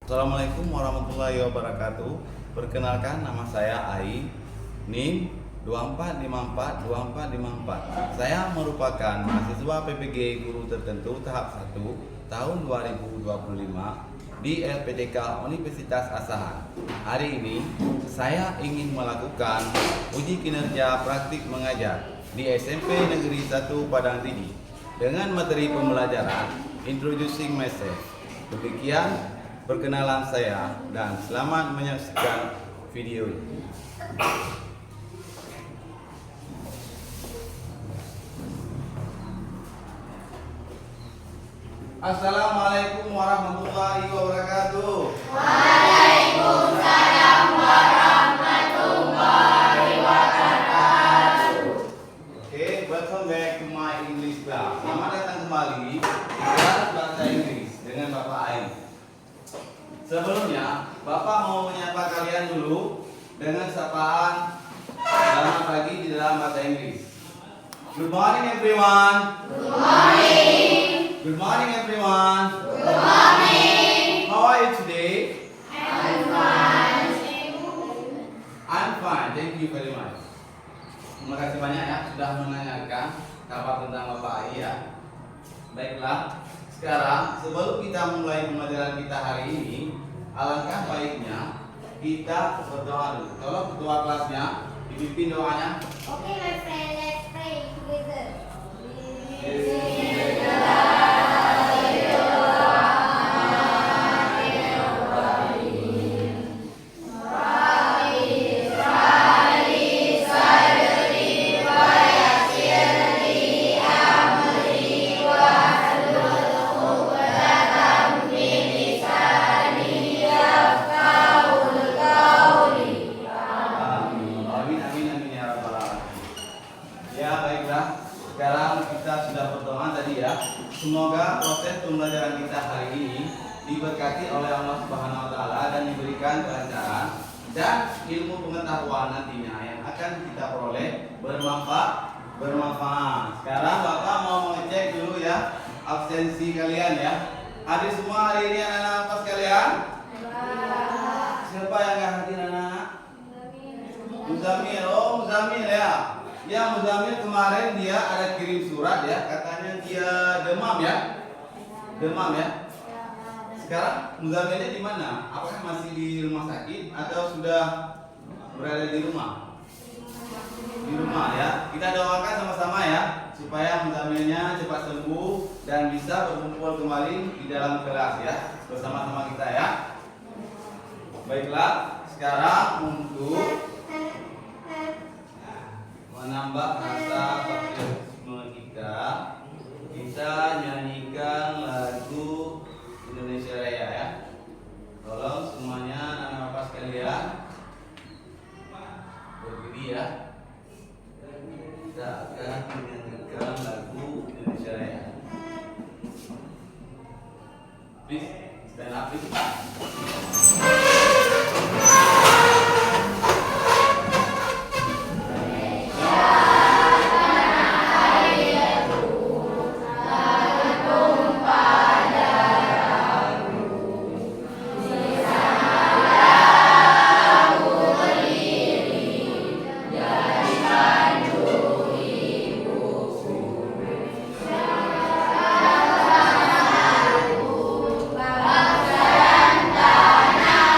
Assalamualaikum warahmatullahi wabarakatuh. Perkenalkan, nama saya Ai, NIM 24542454. Saya merupakan mahasiswa PPG Guru Tertentu tahap 1 tahun 2025 di LPDK Universitas Asahan. Hari ini saya ingin melakukan uji kinerja praktik mengajar di SMP Negeri 1 Padang Tinggi dengan materi pembelajaran Introducing Myself. Demikian perkenalan saya dan selamat menyaksikan video ini. Assalamualaikum warahmatullahi wabarakatuh. Waalaikumsalam warahmatullahi wabarakatuh. Okay, welcome back to my English class. Selamat datang kembali di kelas bahasa Inggris dengan Bapak Ain. Sebelumnya, Bapak mau menyapa kalian dulu dengan sapaan selamat pagi di dalam bahasa Inggris. Good morning everyone. Good morning. Good morning everyone. Good morning. How are you today? I'm fine. I'm fine. Thank you very much. Terima kasih banyak ya sudah menanyakan kabar tentang Bapak Ai ya. Baiklah, sekarang sebelum kita mulai pembelajaran kita hari ini, alangkah baiknya kita berdoa dulu. Tolong ketua kelasnya dipimpin doanya. Okay, my friend, let's pray together. Amin amin amin ya rabbal alamin. Ya baiklah, sekarang kita sudah berdoa tadi ya. Semoga proses pembelajaran kita hari ini diberkati oleh Allah Subhanahu wa taala dan diberikan kelancaran dan ilmu pengetahuan nantinya yang akan kita peroleh bermanfaat. Sekarang Bapak mau mengecek dulu ya absensi kalian ya. Hadir semua hari ini anak-anak apa sekalian? Siapa yang nggak hadir anak? Muzamil, oh Muzamil ya. Ya Muzamil kemarin dia ada kirim surat ya, katanya dia demam ya. Demam ya. Sekarang Muzamilnya di mana? Apakah masih di rumah sakit atau sudah berada di rumah? Di rumah ya. Kita doakan sama-sama ya supaya Muzamilnya cepat sembuh dan bisa berkumpul kembali di dalam kelas ya bersama-sama kita ya. Baiklah, sekarang untuk menambah rasa patriotisme kita nyanyikan lagu Indonesia Raya ya. Tolong semuanya anak bapak sekalian berdiri ya. Kita akan menyanyikan lagu Indonesia Raya. Please stand up please. Bangsa dan tanah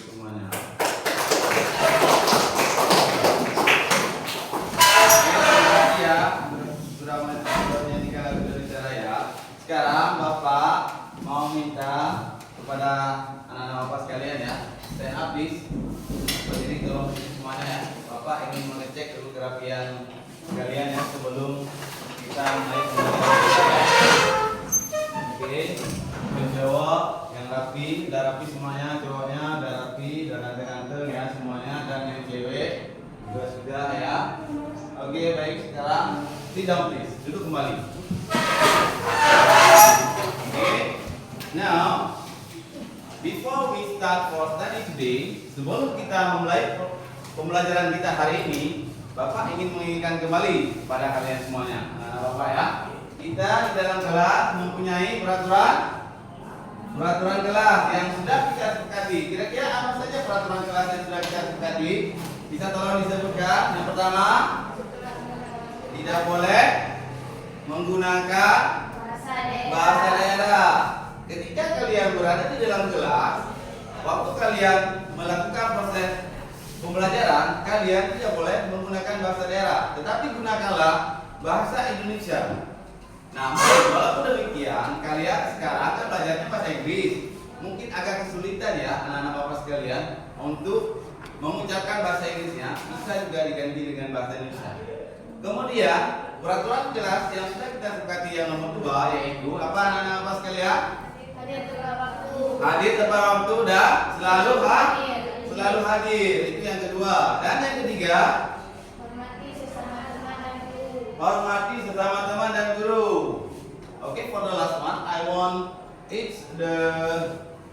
semuanya. Ya, sudah menyanyikan lagu berbicara ya. Sekarang Bapak mau minta kepada anak-anak Bapak sekalian ya, stand up please. Berdiri tolong semuanya ya. Bapak ingin mengecek dulu kerapian kalian ya sebelum kita mulai pembelajaran. Oke, menjawab yang rapi, udah rapi semuanya, cowoknya udah rapi, udah ganteng-ganteng ya semuanya, dan yang cewek juga sudah ya. Oke, baik, sekarang sit down please, duduk kembali. Oke, now before we start for study today, sebelum kita memulai pembelajaran kita hari ini, Bapak ingin mengingatkan kembali pada kalian semuanya. Nah, Bapak ya, kita di dalam kelas mempunyai peraturan kelas yang sudah kita sepakati. Kira-kira apa saja peraturan kelas yang sudah kita sepakati? Bisa tolong disebutkan. Yang pertama, tidak boleh menggunakan bahasa daerah. Ketika kalian berada di dalam kelas, waktu kalian melakukan proses pembelajaran, kalian tidak boleh menggunakan bahasa daerah, tetapi gunakanlah bahasa Indonesia. Namun walaupun demikian, kalian sekarang kan belajarnya bahasa Inggris. Mungkin agak kesulitan ya anak-anak Bapak sekalian untuk mengucapkan bahasa Inggrisnya, bisa juga diganti dengan bahasa Indonesia. Kemudian peraturan kelas yang sudah kita sepakati yang nomor 2 yaitu apa anak-anak Bapak sekalian? Hadir tepat waktu dan selalu hadir. Itu yang kedua. Dan yang ketiga, hormati sesama teman dan guru. Okay, for the last one, I want each the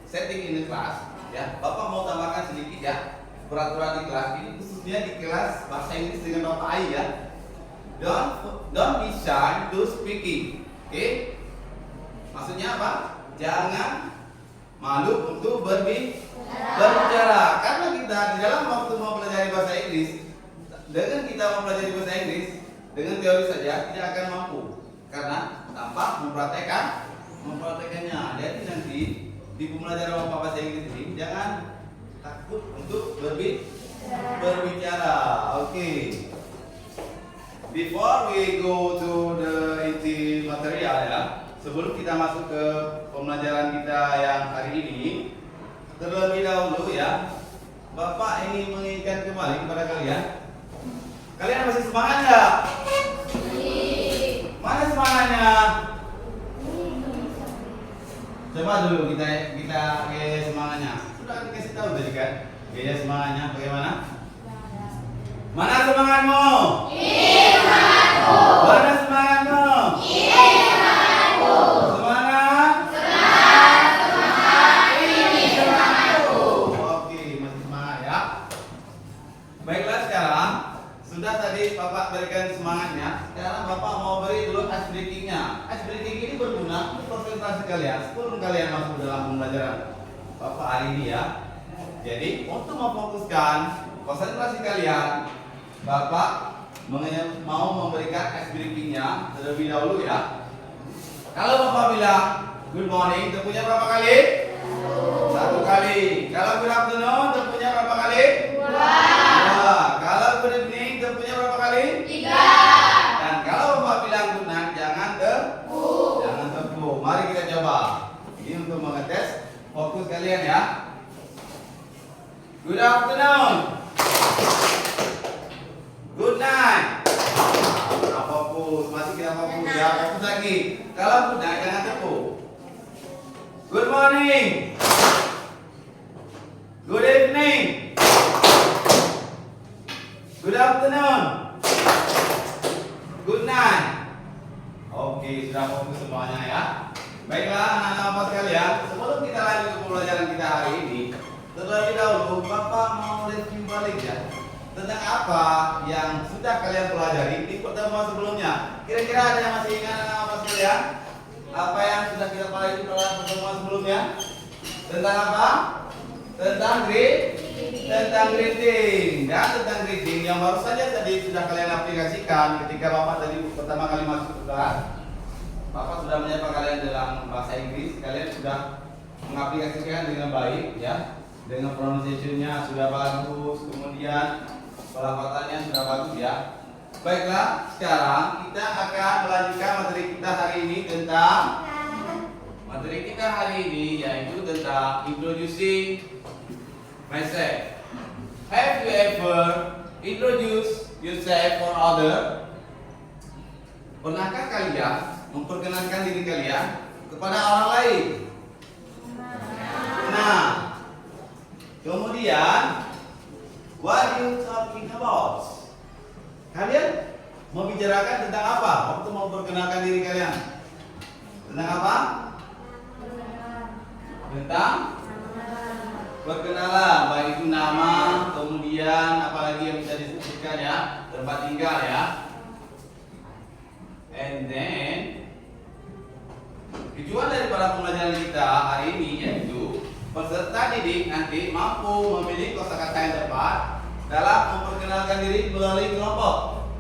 setting in the class. Ya, Bapak mau tambahkan sedikit ya peraturan di kelas ini, khususnya di kelas bahasa Inggris dengan Bapak Ai ya. Don't be shy to speaking. Okay? Maksudnya apa? Jangan malu untuk berbicara. Karena kita di dalam waktu mempelajari bahasa Inggris, dengan kita mempelajari bahasa Inggris dengan teori saja tidak akan mampu, karena tanpa mempraktekannya. Jadi nanti di pembelajaran bahasa Inggris ini jangan takut untuk berbicara. Oke. Before we go to the inti material ya, sebelum kita masuk ke pembelajaran kita yang hari ini, terlebih dahulu ya, Bapak ingin mengingatkan kembali kepada kalian. Kalian masih semangat nggak? Mana semangatnya? Coba dulu kita gaya semangatnya. Sudah dikasih tahu tadi kan? Gaya semangatnya bagaimana? Mana semangatmu? Mana semangatmu? Semangat? Oke, masih semangat ya. Baiklah, sekarang sudah tadi Bapak berikan semangatnya. Sekarang Bapak mau beri dulu ice breaking-nya. Ice breaking ini berguna untuk konsentrasi kalian sebelum kalian masuk dalam pembelajaran Bapak hari ini ya. Jadi untuk memfokuskan konsentrasi kalian, Bapak mau memberikan ice breaking-nya terlebih dahulu ya. Kalau Bapak bilang good morning, tentunya berapa kali? 1 kali. Kalau good afternoon, tentunya berapa kali? 2. Kalau good evening, tentunya berapa kali? 3. Dan kalau Bapak bilang good night, jangan tepuk. Mari kita coba. Ini untuk mengetes fokus kalian ya. Good afternoon. Good night. Nah, fokus, masih kita fokus ya. Fokus lagi. Kalau good night, jangan tepuk. Good morning. Good evening. Good afternoon. Good night. Oke, sudah fokus semuanya ya. Baiklah anak-anak Bapak sekalian, sebelum kita lanjut ke pembelajaran kita hari ini, terlebih dahulu Bapak mau review balik ya tentang apa yang sudah kalian pelajari di pertemuan sebelumnya. Kira-kira ada yang masih ingat anak-anak Bapak sekalian? Apa yang sudah kita pelajari di pertemuan sebelumnya? Tentang apa? Tentang greeting dan tentang greeting yang baru saja tadi sudah kalian aplikasikan ketika Bapak tadi pertama kali masuk ke kelas. Bapak sudah menyapa kalian dalam bahasa Inggris, kalian sudah mengaplikasikan dengan baik ya. dengan pronunciation-nya sudah bagus, kemudian pelafalannya sudah bagus ya. Baiklah, sekarang kita akan melanjutkan materi kita hari ini tentang yaitu tentang introducing myself. Have you ever introduced yourself for other? Pernahkah kalian memperkenalkan diri kalian kepada orang lain? Nah, kemudian what you talking about? Kalian membicarakan tentang apa waktu mau memperkenalkan diri kalian? Tentang apa? Tentang perkenalan, baik itu nama, kemudian apalagi yang bisa disebutkan ya, tempat tinggal ya. And then tujuan daripada pembelajaran kita hari ini yaitu peserta didik nanti mampu memilih kosakata yang tepat dalam memperkenalkan diri melalui kelompok.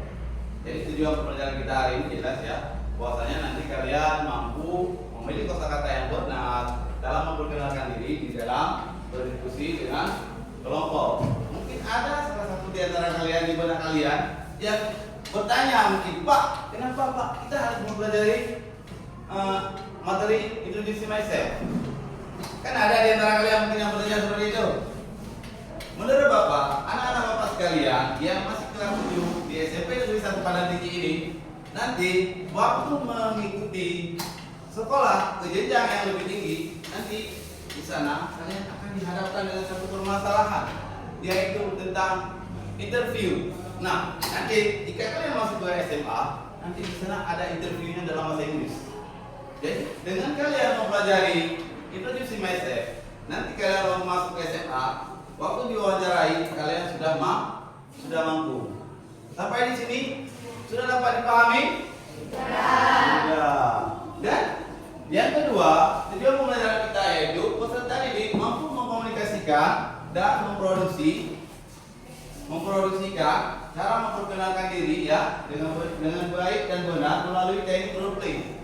Jadi tujuan pembelajaran kita hari ini jelas ya, bahwasanya nanti kalian mampu memilih kosakata yang benar dalam memperkenalkan diri di dalam berdiskusi dengan kelompok. Mungkin ada salah satu di antara kalian di benak kalian yang bertanya mungkin, Pak, kenapa Pak kita harus mempelajari materi introducing myself? Kan ada di antara kalian mungkin yang bertanya seperti itu. Menurut Bapak, anak-anak Bapak sekalian yang masih kelas 7 di SMP Negeri 1 Padang Tinggi ini, nanti waktu mengikuti sekolah ke jenjang yang lebih tinggi, nanti di sana kalian akan dihadapkan dengan satu permasalahan, yaitu tentang interview. Nah, nanti jika kalian masuk ke SMA, nanti di sana ada interviewnya dalam bahasa Inggris. Jadi dengan kalian mempelajari introducing myself, nanti kalian mau masuk ke SMA, waktu diwawancarai kalian sudah mampu. Sampai di sini sudah dapat dipahami? Sudah. Dan yang kedua, tujuan pembelajaran kita yaitu peserta didik mampu mengkomunikasikan dan memproduksikan cara memperkenalkan diri ya dengan baik dan benar melalui teknik role play.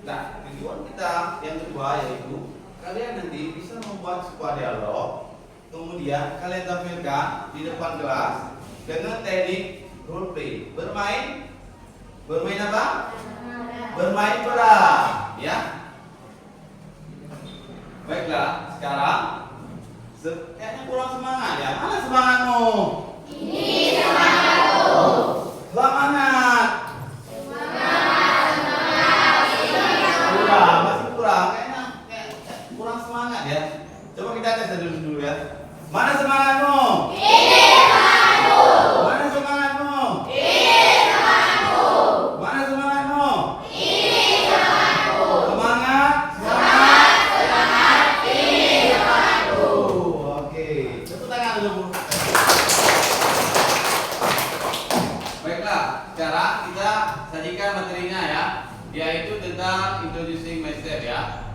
Nah, tujuan kita yang kedua yaitu kalian nanti bisa membuat sebuah dialog, kemudian kalian tampilkan di depan kelas dengan teknik role play. Bermain apa? Bermain peran, ya. Baiklah, sekarang kayaknya kurang semangat ya. Mana semangatmu? Ini semangatku. Semangat. Kurang, masih kurang. Kayaknya kurang semangat ya. Coba kita tes dulu ya. Mana semangatmu? Ini semangatku. Mana semangatmu? Ini semangatku. Mana semangatmu? Ini semangatku. Semangat. Ini semangatku. Oke, tepuk tangan dulu. Baiklah, sekarang kita sajikan materinya ya, yaitu tentang introducing myself ya.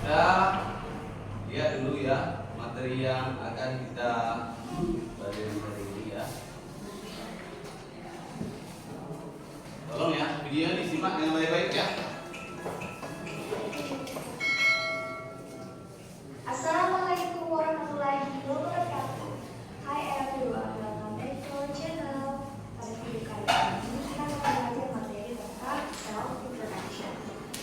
Kita lihat dulu ya materi yang akan kita pelajari hari ini ya. Tolong ya, videonya disimak dengan baik-baik ya. Assalamualaikum warahmatullahi wabarakatuh. Hai everyone, welcome back to our channel. Pada video kali ini kita akan belajar materi tentang self introduction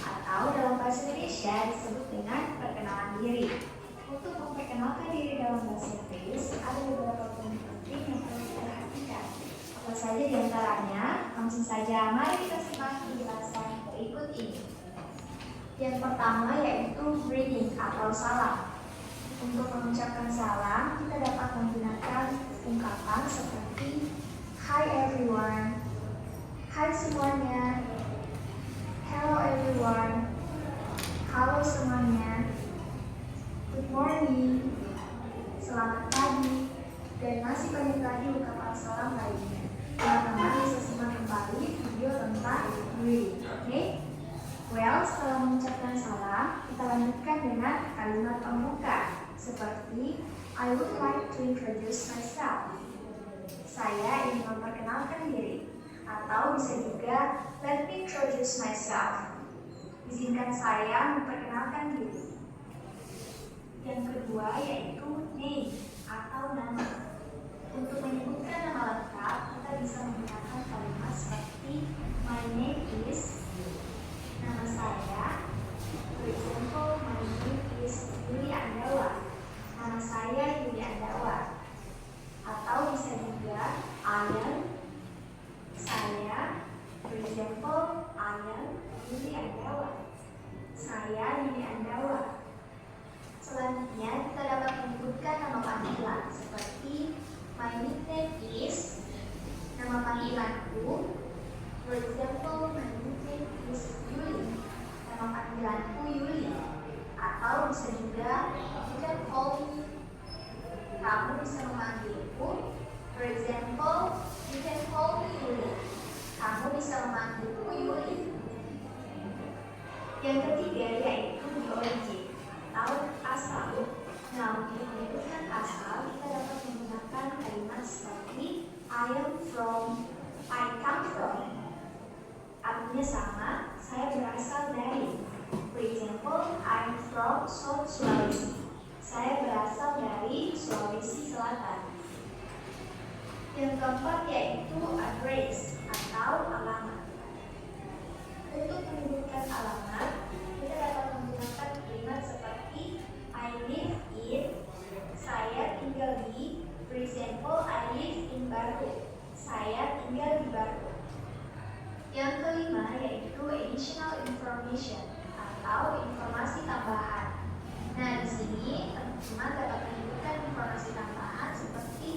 atau dalam bahasa Indonesia disebut dengan perkenalan diri. Untuk memperkenalkan diri dalam bahasa Inggris ada beberapa poin penting yang perlu diperhatikan. Apa saja diantaranya? Langsung saja, mari kita simak penjelasan berikut ini. Yang pertama yaitu greeting atau salam. Untuk mengucapkan salam, kita dapat menggunakan ungkapan seperti Hi everyone, Hai semuanya, Hello everyone, Halo semuanya, Good morning, Selamat pagi, dan masih banyak lagi ungkapan salam lainnya. Teman-teman bisa simak kembali video tentang greeting, oke? Well, setelah mengucapkan salam, kita lanjutkan dengan kalimat pembuka seperti I would like to introduce myself. Saya ingin memperkenalkan diri, atau bisa juga let me introduce myself. Izinkan saya memperkenalkan diri. Yang kedua yaitu name atau nama. Untuk menyebutkan nama lengkap, kita bisa menggunakan kalimat seperti my name is, nama saya. For example, my name is Yuli Andawa. Nama saya Yuli Andawa. Atau bisa juga I am, saya. For example, I am Yuli Andawa. Saya Yuli Andawa. Selanjutnya kita dapat menyebutkan nama panggilan seperti my nickname is, nama panggilanku. For example, my nickname is Yuli. Nama panggilanku Yuli. Atau bisa juga you can call me. Kamu bisa memanggilku. For example, you can call me Yuli. Kamu bisa memanggilku Yuli. Yang ketiga yaitu the origin atau asal. Nah, untuk menyebutkan asal, kita dapat menggunakan kalimat seperti I am from, I come from. Artinya sama, saya berasal dari. For example, I am from South Sulawesi. Saya berasal dari Sulawesi Selatan. Yang keempat yaitu address atau alamat. Untuk menyebutkan alamat, kita dapat menggunakan kalimat seperti I live in, saya tinggal di. For example, I live in Baru. Saya tinggal di Baru. Yang kelima yaitu additional information atau informasi tambahan. Nah, di sini teman-teman dapat menyebutkan informasi tambahan seperti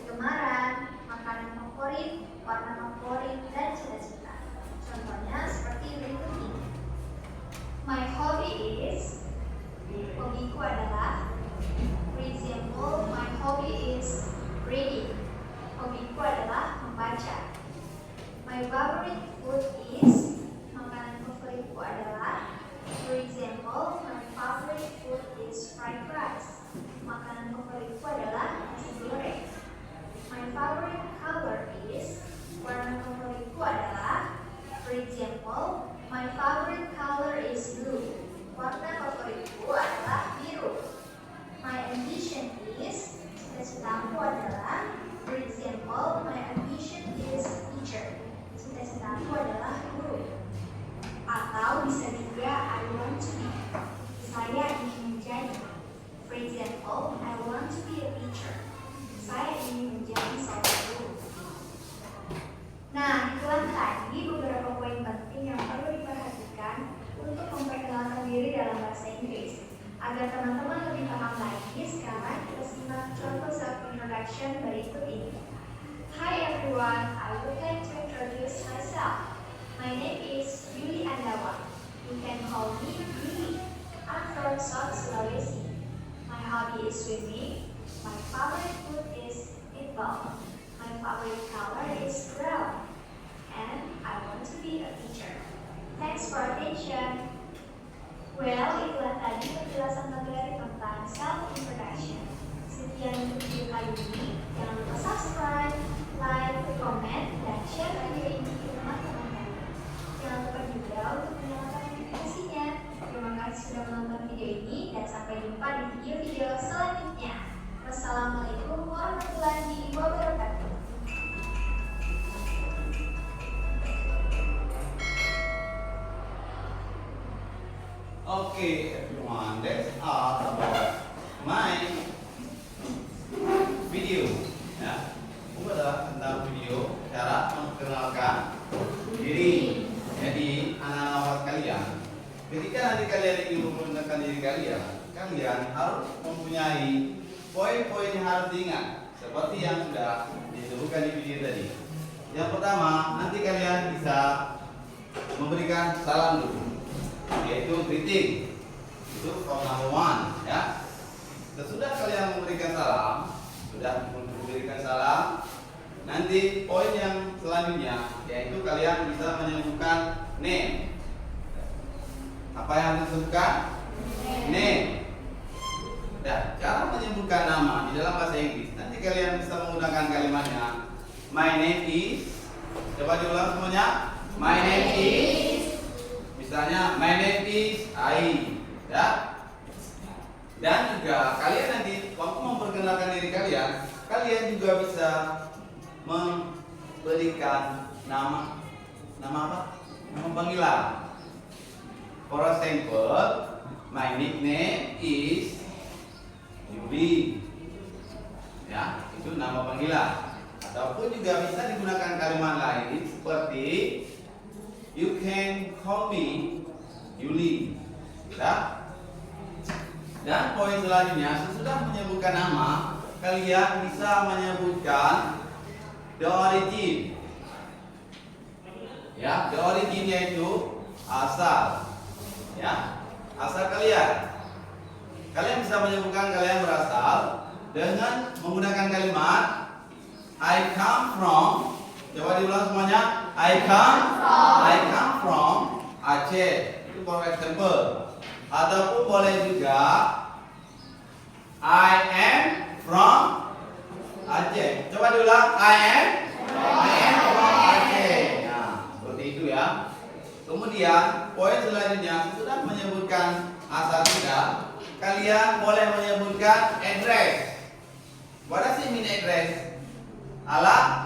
kegemaran, makanan favorit, warna favorit, dan cita-cita. Contohnya seperti berikut ini. My hobby is, hobiku adalah. For example, my hobby is reading. Hobiku adalah membaca. My favorite food is, makanan favoritku adalah. For example, my favorite food is fried rice. Makanan favoritku adalah nasi goreng. My favorite color is, warna favoritku adalah. For example, my favorite color is blue. Warna favoritku adalah biru. My ambition is, cita-citaku adalah. For example, my ambition is teacher. Cita-citaku adalah guru. Atau bisa juga I want to be, saya ingin menjadi. For example, I want to be a teacher. Saya ingin menjadi seorang guru. Nah, itulah tadi beberapa poin penting yang perlu diperhatikan untuk memperkenalkan diri dalam bahasa Inggris. Agar teman-teman lebih paham lagi, sekarang kita simak contoh self-introduction berikut ini. Hi everyone, I would like to introduce myself. My name is Yuli Andawa. You can call me Yuli. I'm from South Sulawesi. My hobby is swimming. My favorite food is meatball. My favorite color is brown. And I want to be a teacher. Thanks for attention. Well, itulah tadi penjelasan materi tentang self-introduction. Sekian untuk video kali ini. Jangan lupa subscribe, like, comment, dan share video ini ke teman-teman kalian. Jangan lupa juga untuk menyalakan notifikasinya. Terima kasih sudah menonton video ini dan sampai jumpa di video-video selanjutnya. Wassalamualaikum warahmatullahi wabarakatuh. Okay, everyone, that's all about my video. Ya, itu adalah tentang video cara memperkenalkan diri. Jadi, anak-anak kalian, ketika nanti kalian ingin memperkenalkan diri kalian, kalian harus mempunyai poin-poin yang harus diingat, seperti yang sudah disebutkan di video tadi. Yang pertama, nanti kalian bisa memberikan salam dulu, yaitu greeting. Itu form number 1, ya. Sesudah kalian memberikan salam, nanti poin yang selanjutnya yaitu kalian bisa menyebutkan name. Apa yang disebutkan? Name. Dan cara menyebutkan nama di dalam bahasa Inggris, nanti kalian bisa menggunakan kalimatnya. My name is. Coba diulang semuanya. My name is. Misalnya, my name is Ai, ya. Dan juga kalian nanti waktu memperkenalkan diri kalian, kalian juga bisa memberikan nama apa? Nama panggilan. For example, my nickname is Yuli. Ya, itu nama panggilan. Ataupun juga bisa digunakan kalimat lain seperti you can call me Yuli. Ya. Dan poin selanjutnya, sesudah menyebutkan nama, kalian bisa menyebutkan the origin. Ya, the origin yaitu asal. Ya, asal kalian. Kalian bisa menyebutkan kalian berasal dengan menggunakan kalimat I come from. Coba diulang semuanya. I come from Aceh. Itu for example. Ataupun boleh juga I am from Aceh. Coba diulang. I am from Aceh. Nah, seperti itu ya. Kemudian poin selanjutnya, setelah menyebutkan asal kita, kalian boleh menyebutkan address. What does it mean address? Alamat.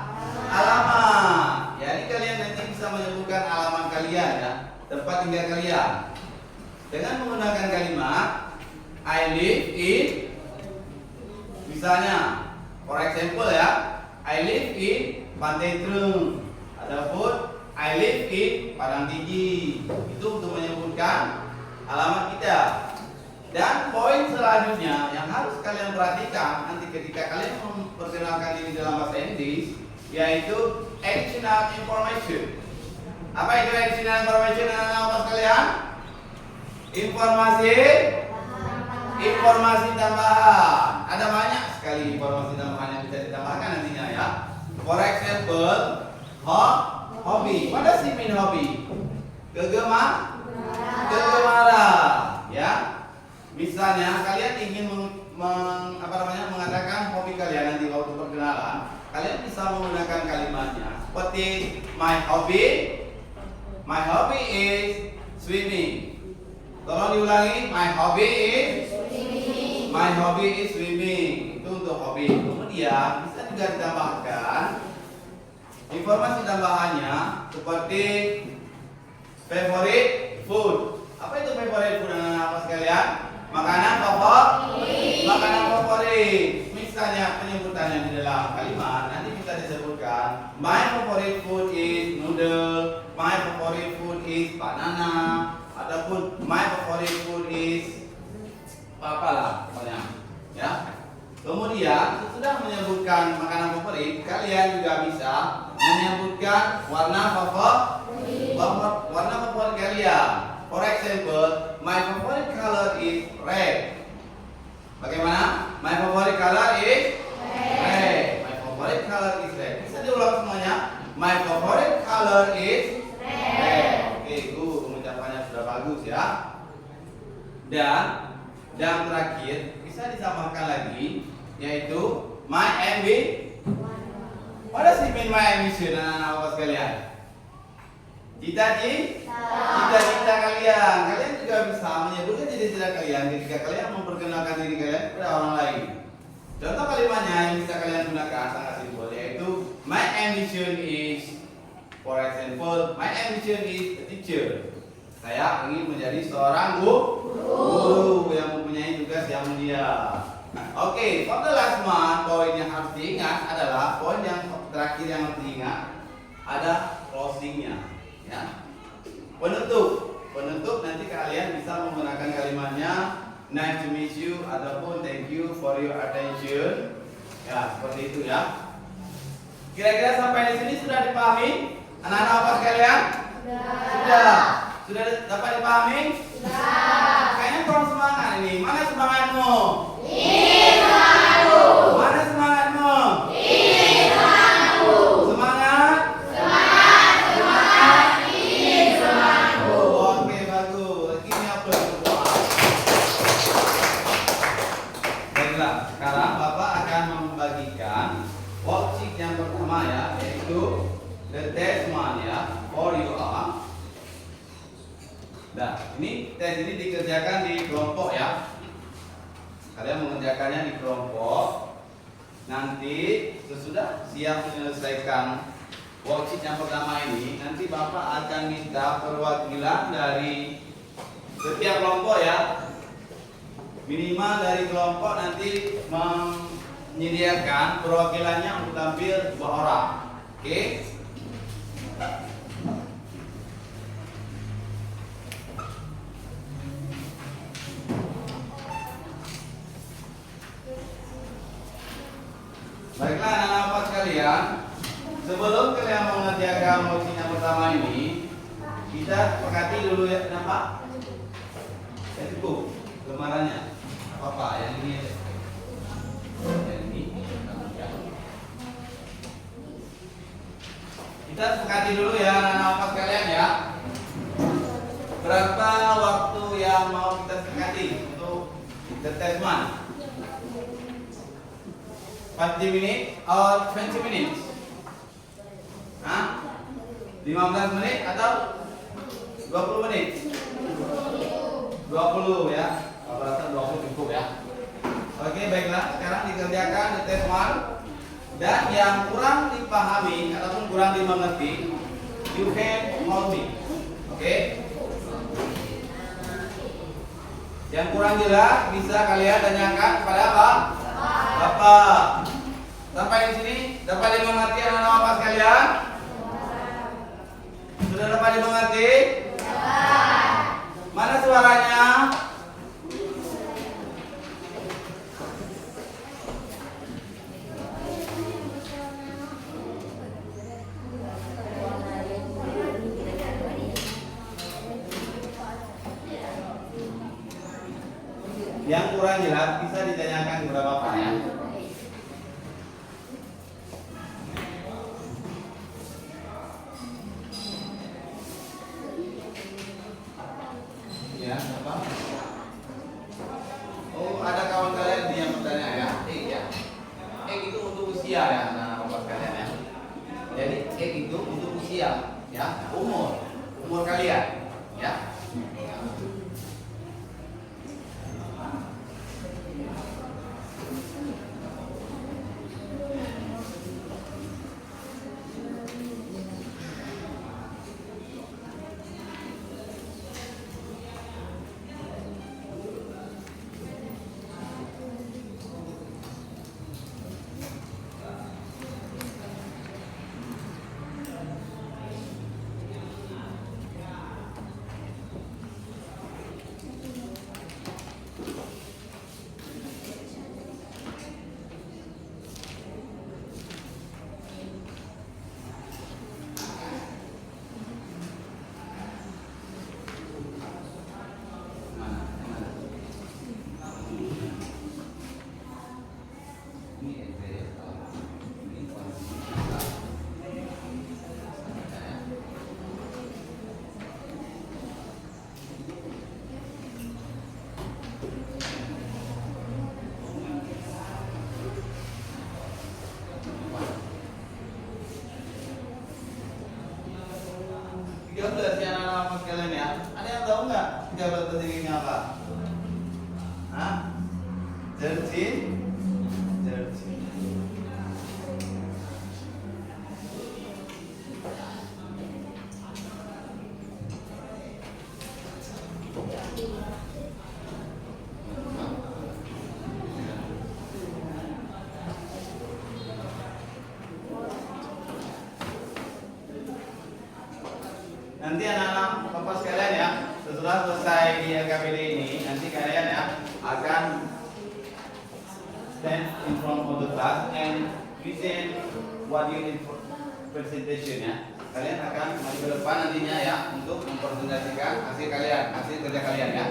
Jadi kalian nanti bisa menyebutkan alamat kalian ya, tempat tinggal kalian. Dengan menggunakan kalimat I live in, misalnya, for example ya, I live in Pantai Trung, ataupun I live in Padang Tinggi. Itu untuk menyebutkan alamat kita. Dan poin selanjutnya yang harus kalian perhatikan nanti ketika kalian memperkenalkan diri dalam bahasa Inggris, yaitu additional information. Apa itu additional information anak-anak kalian? Informasi tambahan. Ada banyak sekali informasi tambahan yang bisa ditambahkan nantinya ya. For example, hobby. What does it mean hobby? Kegemaran. Ya. Misalnya kalian ingin mengatakan hobi kalian nanti waktu perkenalan, kalian bisa menggunakan kalimatnya seperti my hobby is swimming. Tolong diulangi, my hobby is swimming. Itu untuk hobi. Kemudian bisa juga ditambahkan informasi tambahannya seperti favorite food. Apa itu favorite food anak-anak sekalian? Makanan favorit. Misalnya penyebutannya di dalam kalimat nanti bisa disebutkan my favorite food is noodle, my favorite food is banana, ataupun my favorite food is apalah pokoknya ya. Kemudian sesudah menyebutkan makanan favorit, kalian juga bisa menyebutkan warna favorit kalian. For example, my favorite color is red. Bagaimana? My favorite color is red. My favorite color is red. Bisa diulang semuanya. My favorite color is red. Oke, good. Pengucapannya sudah bagus ya. Dan yang terakhir bisa ditambahkan lagi, yaitu my ambition. What does it mean my ambition anak-anak sekalian? Cita-cita kalian. Kalian juga bisa menyebutkan cita-cita kalian ketika kalian memperkenalkan diri kalian kepada orang lain. Contoh kalimatnya yang bisa kalian gunakan sangat simpel, yaitu my ambition is, for example, my ambition is a teacher. Saya ingin menjadi seorang guru yang mempunyai tugas yang mulia. Oke, for the last one, poin yang harus diingat adalah poin yang terakhir yang harus diingat ada closingnya. Ya. Penutup nanti kalian bisa menggunakan kalimatnya nice to meet you ataupun thank you for your attention. Ya, seperti itu ya. Kira-kira sampai di sini sudah dipahami? Anak-anak apa sekalian? Sudah dapat dipahami? Sudah. Kayaknya kurang semangat ini. Mana semangatmu? Ini semangatku. Mana semangatmu? Ini semangatku. Semangat? Ini semangatku. Oke, bagus. Ini apa semua? Baiklah, sekarang Bapak akan membagikan worksheet yang pertama ya, yaitu the test one ya, for you all. Nah, ini tes ini dikerjakan di kelompok ya. Kalian mengerjakannya di kelompok. Nanti sesudah siap menyelesaikan worksheet yang pertama ini, nanti Bapak akan minta perwakilan dari setiap kelompok ya. Minimal dari kelompok nanti menyediakan perwakilannya untuk tampil 2 orang. Oke? Baiklah anak-anak sekalian, sebelum kalian mengerjakan worksheet yang pertama ini, kita sepakati dulu ya, kenapa? Ya cukup lembarannya. Apa yang ini? Yang ini. Kita sepakati dulu ya anak-anak sekalian ya. Berapa waktu yang mau kita sepakati untuk the test one? 40 menit or 20 minutes? Hah? 15 menit atau 20 menit? 20 ya. Kalau rasa 20 cukup ya. Oke, baiklah. Sekarang dikerjakan the test one. Dan yang kurang dipahami ataupun kurang dimengerti, you can call me. Oke? Yang kurang jelas bisa kalian tanyakan kepada apa? Bapak. Sampai di sini dapat dimengerti anak-anak Bapak sekalian? Sudah dapat dimengerti? Mana suaranya? Yang kurang jelas bisa ditanyakan kepada Bapak ya. Ya, apa? Oh, ada kawan kalian yang bertanya ya. Ya. Itu untuk usia ya, anak Bapak sekalian ya. Jadi itu untuk usia ya, umur kalian ya. Sekalian ya, ada yang tahu nggak 13 bahasa Inggrisnya apa? Hah? 13? 13. Nanti anak-anak Bapak sekalian ya, setelah selesai di LKPD ini, nanti kalian ya akan stand in front of the class and present what you need for presentation ya. Kalian akan maju ke depan nantinya ya untuk mempresentasikan hasil kalian, hasil kerja kalian ya.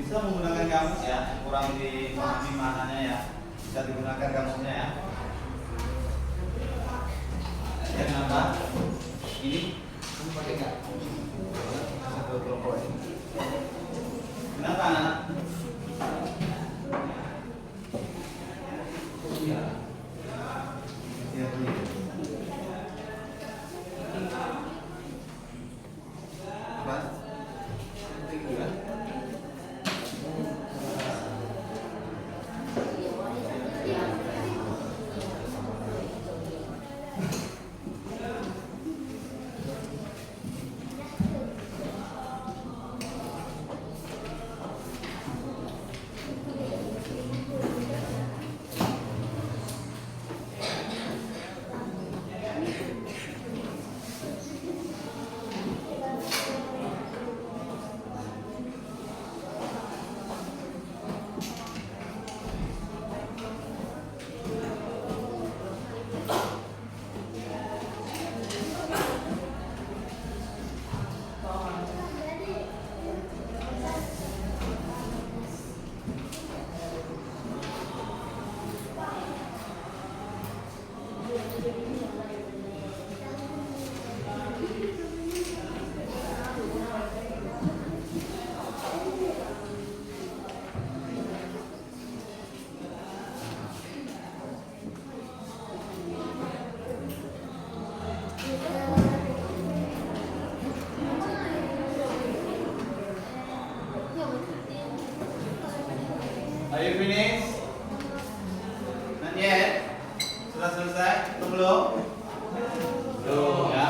bisa menggunakan kamus ya, kurang dipahami maknanya ya, bisa digunakan kamusnya ya. Yang apa? Ini kamu pakai nggak? Satu kelompok ini. Kenapa anak? Iya. Iya tuh. Apa? Tinggi kan? Are you finished? Not yet? Sudah selesai? Atau belum? Belum ya.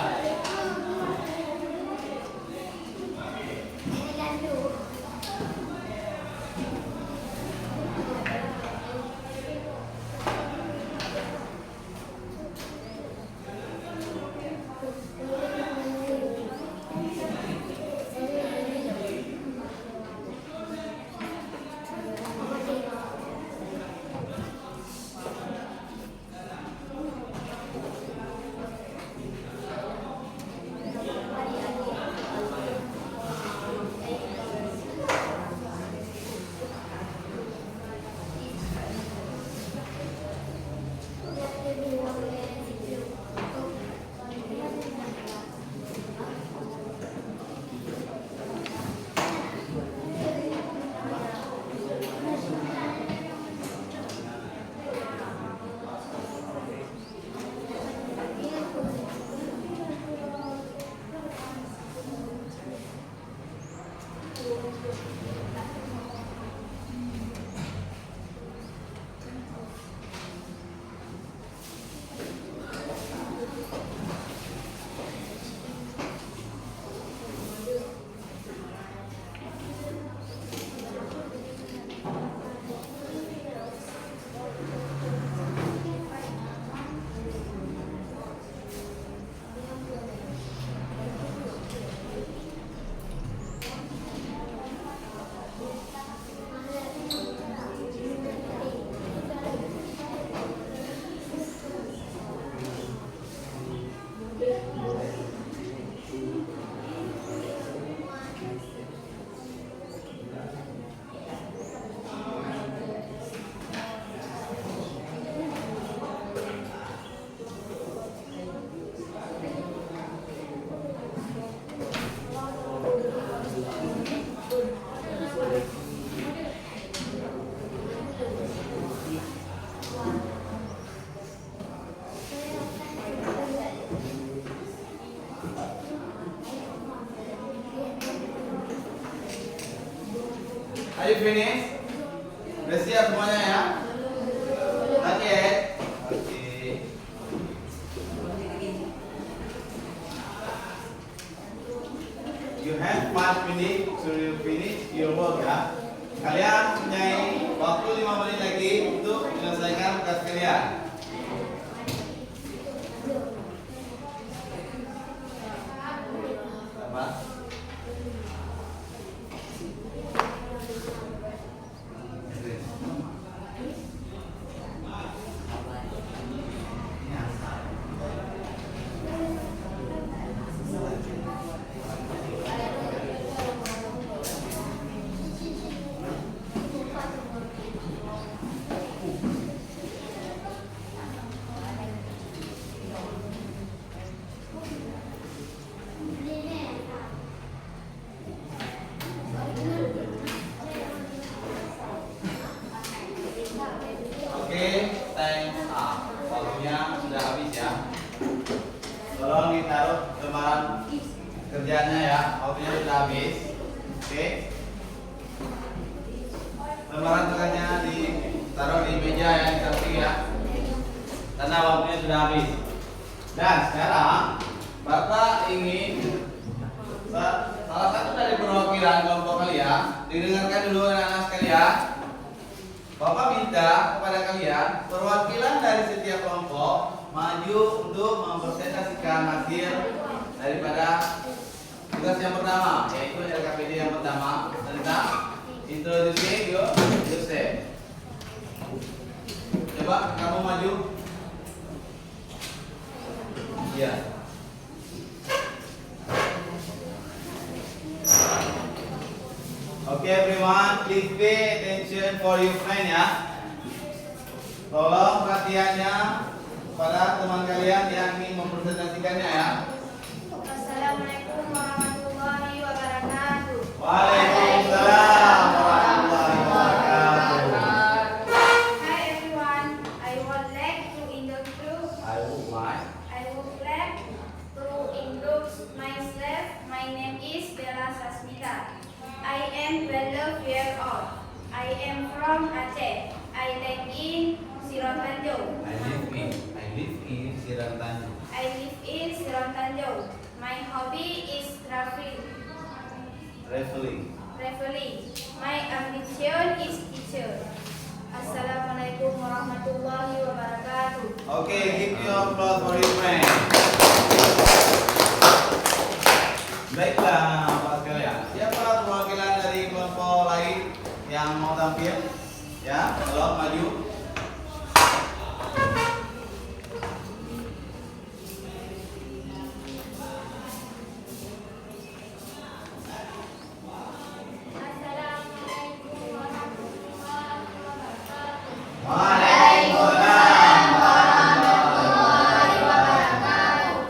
Are you finished? Udah siap semuanya ya? Not yet? Oke. You have 5 minutes to finish your work ya. Kalian punya waktu 5 menit lagi untuk menyelesaikan tugas kalian. Apa? kerjaannya ya. Waktunya sudah habis. Oke. Lembaran tugasnya ditaruh di meja yang di samping ya. Karena waktunya sudah habis. Dan sekarang Bapak ingin salah satu dari perwakilan kelompok kalian, didengarkan dulu anak-anak sekalian. Bapak minta kepada kalian perwakilan dari setiap kelompok maju untuk mempresentasikan hasil daripada tugas yang pertama, yaitu LKPD yang pertama tentang introducing yourself. Coba kamu maju. Ya. Okay everyone, please pay attention for your friend ya. Tolong perhatiannya pada teman kalian yang ingin mempresentasikannya ya. Assalamualaikum warahmatullahi wabarakatuh. Waalaikumsalam warahmatullahi wabarakatuh. Hi everyone, I would like to introduce myself. My name is Bella Sasmita. I am 12 years old. I am from Aceh. I live in Sirontanjung. I live in Sirontanjung. I live in Sirontanjung. My hobby is traveling. My ambition is teacher. Assalamualaikum warahmatullahi wabarakatuh. Okay, give me applause for your friend. Baiklah, Pak sekalian. Siapa perwakilan dari kelompok lain yang mau tampil? Ya, tolong maju. Assalamualaikum warahmatullahi wabarakatuh. Waalaikumsalam warahmatullahi wabarakatuh.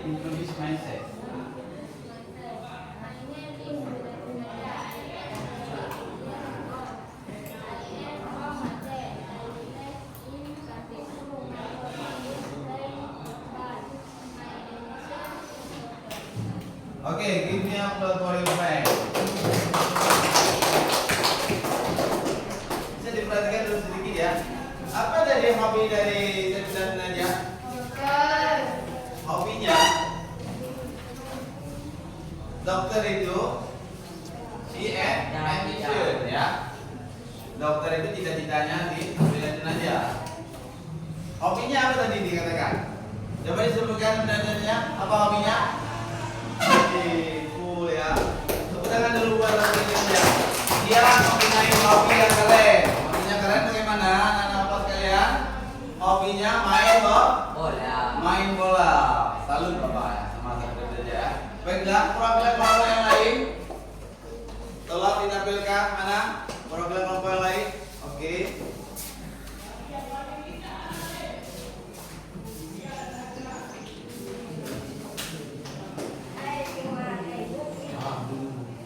Introduce myself. Okay, give me applause for your friend. Bisa diperhatikan dulu sedikit ya. Apa tadi hobi dari Zaidan Nadia? Hobinya dokter itu ambition ya. Dokter itu cita-citanya di Zaidan Nadia. Hobinya apa tadi dikatakan? Coba disebutkan benar-benarnya apa hobinya? Cool ya. Tepuk tangan dulu buat dia. Dia mempunyai hobi yang keren. Hobinya keren bagaimana? Anak-anak sekalian? Hobinya main bola. Salut Bapak ya, sama saja ya. Baiklah, perwakilan kelompok yang lain. Tolong ditampilkan mana perwakilan kelompok yang lain. Oke.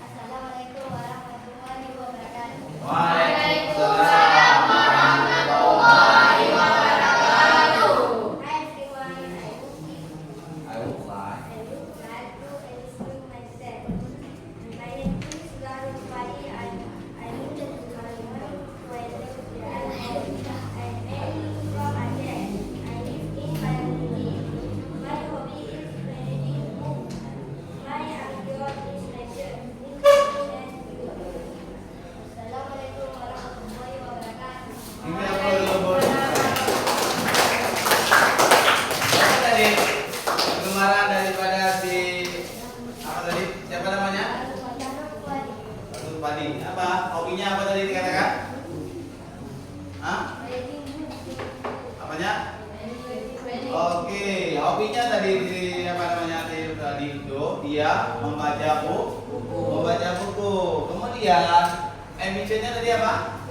Assalamualaikum warahmatullahi wabarakatuh. Waalaikumsalam warahmatullahi wabarakatuh. Hi everyone, I would like I would like to introduce myself. My name is Garut Fadi. I live in Kalimantan. I am from Aceh. I live in Bayangkari. My hobby is reading books. My ambition is nature. Assalamualaikum warahmatullahi wabarakatuh. ini apa dulu Bos? Apa tadi kegemaran daripada si apa tadi? Siapa namanya? Garut Padi. Apa hobinya apa tadi dikatakan? Hah? Apanya? Oke, hobinya tadi apa namanya tadi itu dia membaca buku. Kemudian ambitionnya tadi apa?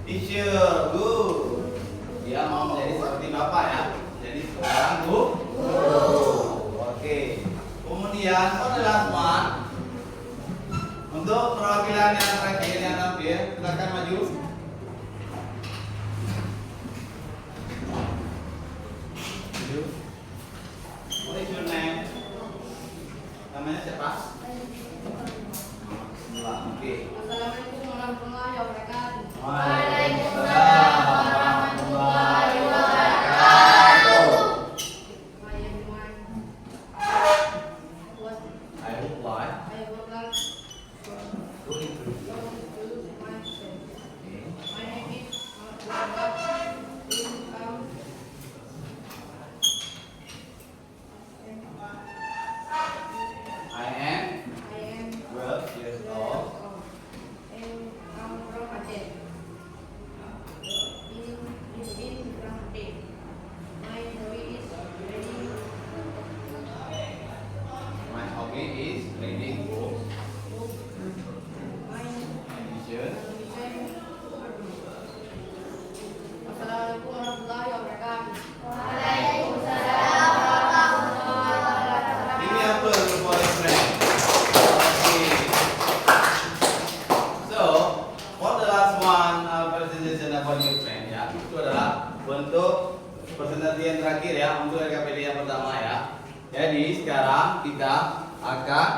Teacher, good. Dia mau menjadi seperti bapak ya, jadi seorang guru. Oke. Kemudian adalah one untuk perwakilan yang terakhir yang tampil, silakan maju. Namanya siapa? Oke. Assalamualaikum warahmatullahi wabarakatuh. Waalaikumsalam warahmatullahi wabarakatuh. Hi everyone. What I hope what? I would like To improve. to introduce myself. Okay. My name is Muhammad. I am I am 12 years old. and I'm from Aceh. In Aceh. My hobby is reading My hobby is reading books, books. My television. Assalamualaikum warahmatullahi wabarakatuh. Waalaikumsalam warahmatullahi wabarakatuh. Ini apa for your friend? Okay. So, for the last one presentation about your friend ya, itu adalah bentuk presentasi yang terakhir ya untuk LKPD yang pertama ya. Jadi sekarang kita akan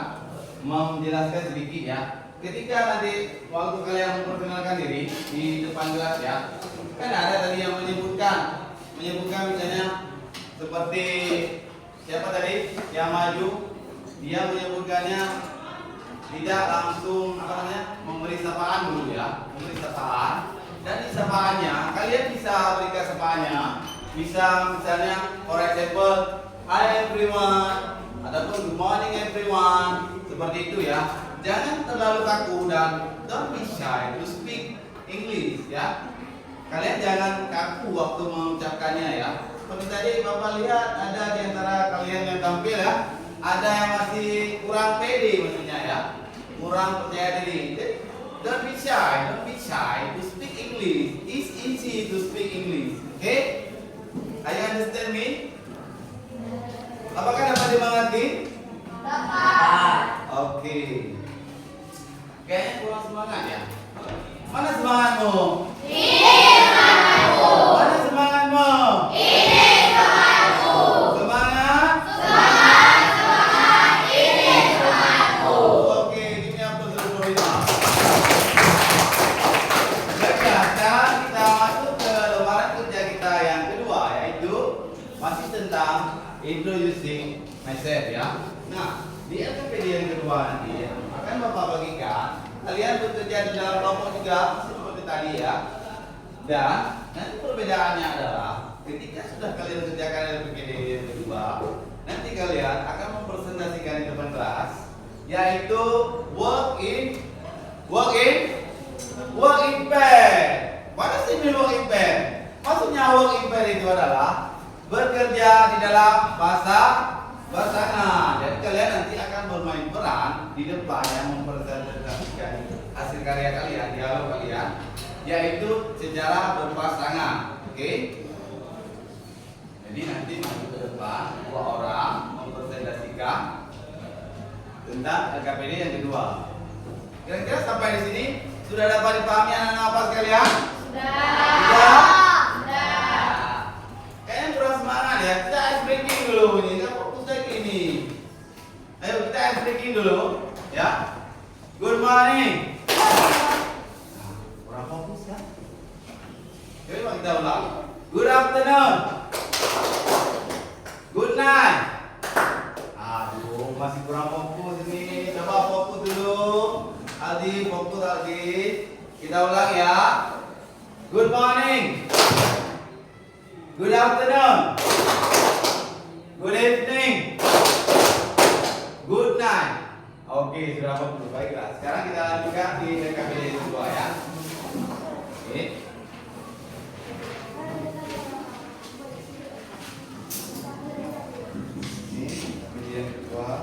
menjelaskan sedikit ya. Ketika nanti waktu kalian memperkenalkan diri di depan kelas ya, kan ada tadi yang menyebutkan misalnya seperti siapa tadi yang maju, dia menyebutkannya tidak langsung apa namanya memberi sapaan dulu ya, memberi sapaan, dan di sapaannya kalian bisa berikan sapaannya, bisa misalnya for example hi everyone ataupun good morning everyone, seperti itu ya. Jangan terlalu kaku dan don't be shy to speak English ya. Kalian jangan kaku waktu mengucapkannya ya. Seperti tadi Bapak lihat ada di antara kalian yang tampil ya, ada yang masih kurang pede maksudnya ya, kurang percaya diri. Jadi, don't be shy to speak English. It's easy to speak English. Okay? Are you understand me? Apakah dapat dimengerti? Oke. Kayaknya kurang semangat ya. Mana semangatmu? Mana semangatmu? Semangat? Oke, ini apa seluruh Baiklah, sekarang kita masuk ke lembaran kerja kita yang kedua, yaitu masih tentang introducing myself ya. Nah, di LKPD yang kedua nanti akan Bapak bagikan kalian bekerja di dalam kelompok juga seperti tadi ya. Dan nanti perbedaannya adalah ketika sudah kalian kerjakan LKPD yang kedua, nanti kalian akan mempresentasikan di depan kelas, yaitu work in pair. What does it mean work in pair? Maksudnya work in pair itu adalah bekerja di dalam pasangan. Jadi kalian nanti akan bermain peran di depan yang mempresentasikan hasil karya kalian, dialog kalian, yaitu secara berpasangan. Oke? Jadi nanti maju ke depan dua orang mempresentasikan tentang LKPD yang kedua. Kira-kira sampai di sini sudah dapat dipahami anak-anak apa sekalian? Sudah. Kayaknya kurang semangat ya. Kita ice breaking dulu ini. Nggak fokus lagi ini. Ayo kita ice breaking dulu, ya. Good morning. Kurang fokus kan? Coba kita ulang. Good afternoon. Good night. Aduh, masih kurang fokus ini. Coba fokus dulu. Aldi, fokus Aldi. Kita ulang ya. Good morning. Good afternoon. Good evening. Good night. Oke, sudah fokus. Baiklah. Sekarang kita lanjutkan di LKPD kedua ya. Oke. Ini LKPD yang kedua.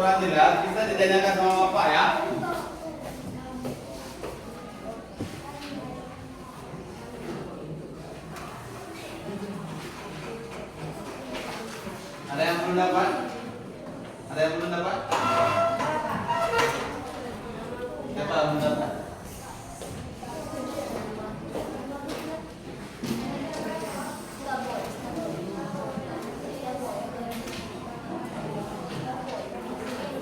kurang jelas, bisa ditanyakan sama Bapak ya. Ada yang belum dapat? Ada yang belum dapat? Siapa belum dapat?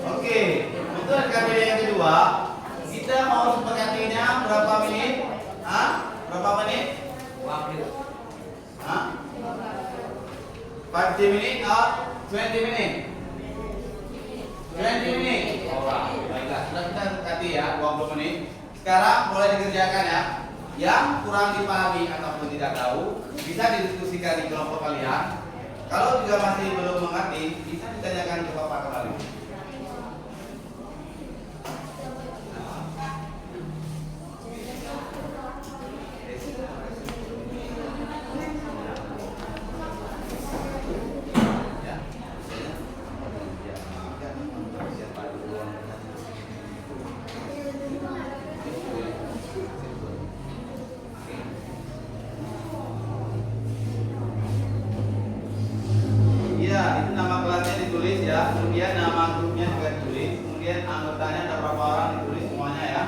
Oke, untuk RKPD yang kedua, kita mau sepakatinya berapa menit? Hah? Berapa menit? Hah? 50 menit or 20 menit? 20 menit. Alright, baiklah. Sudah kita sepakati ya, 20 menit. Sekarang mulai dikerjakan ya. Yang kurang dipahami ataupun tidak tahu, bisa didiskusikan di kelompok kalian. Kalau juga masih belum mengerti, bisa ditanyakan ke Bapak kembali. Iya, itu nama kelasnya ditulis ya, kemudian nama grupnya juga ditulis, kemudian anggotanya ada berapa orang ditulis semuanya ya.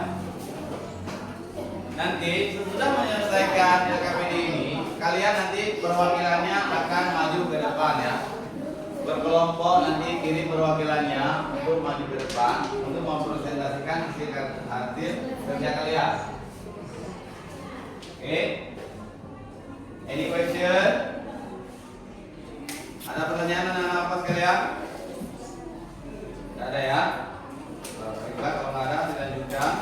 Nanti sesudah menyelesaikan LKPD ini, kalian nanti perwakilannya akan maju ke depan ya. Berkelompok nanti kirim perwakilannya untuk maju ke depan untuk mempresentasikan hasil kerja kalian. Oke? Any question? Ada pertanyaan apa sekalian? Tidak ada ya? Baiklah, kalau nggak ada dilanjutkan.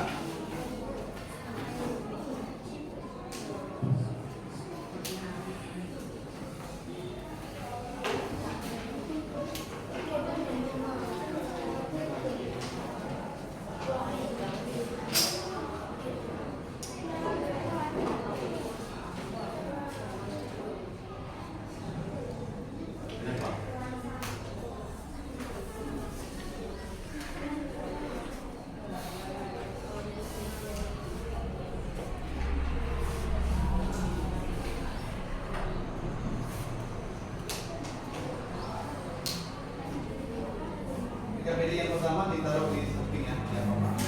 LKPD yang pertama ditaruh di samping ya, ya Bapak.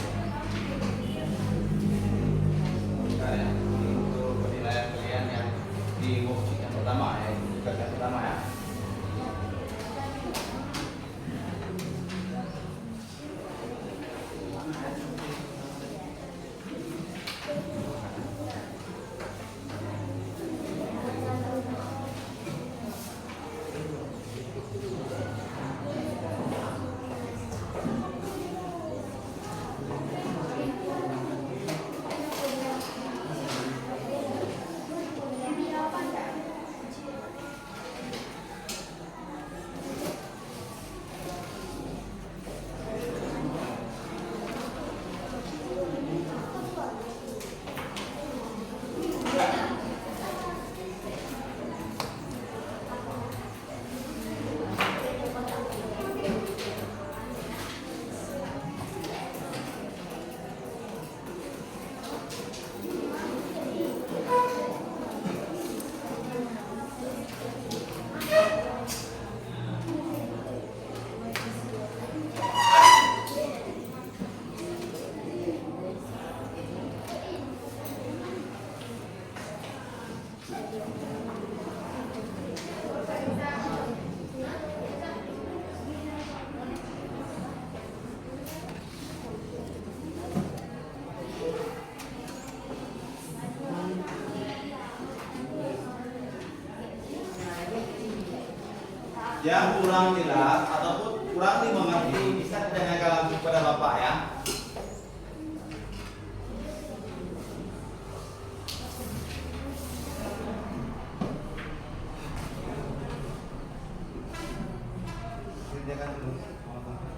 Bentar ya, ini untuk penilaian kalian yang di worksheet yang pertama ya, tugas yang pertama ya. Yang kurang jelas ataupun kurang dimengerti bisa ditanyakan langsung kepada Bapak ya. Kerjakan dulu. Ya, apa? Ya.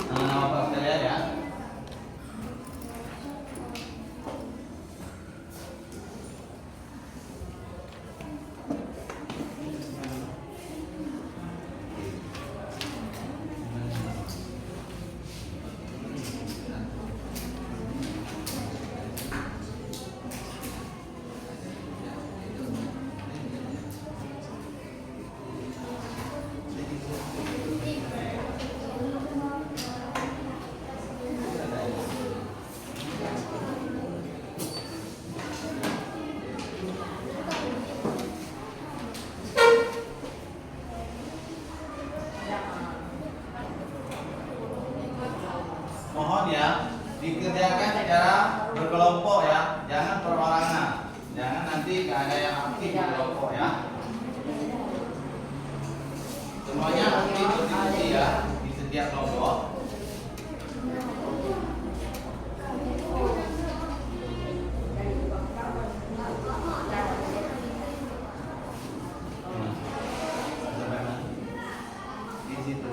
Nama Bapak sekalian ya. Mohon ya dikerjakan secara berkelompok ya, jangan perorangan. Jangan nanti nggak ada yang aktif di kelompok ya. Semuanya aktif berdiskusi ya di setiap kelompok. Di situ.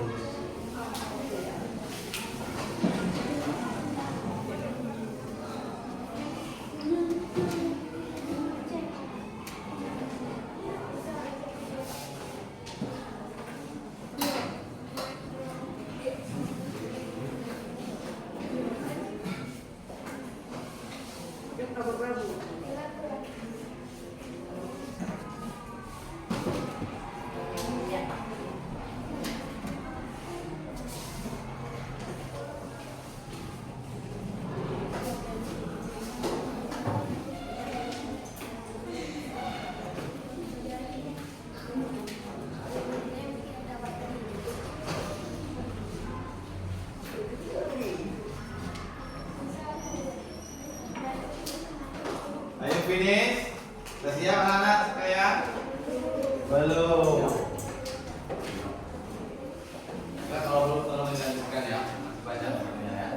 Ayo finish. Sudah siap anak-anak sekalian? Belum. Kita kalau belum tolong dilanjutkan ya. Masih banyak sebenarnya ya.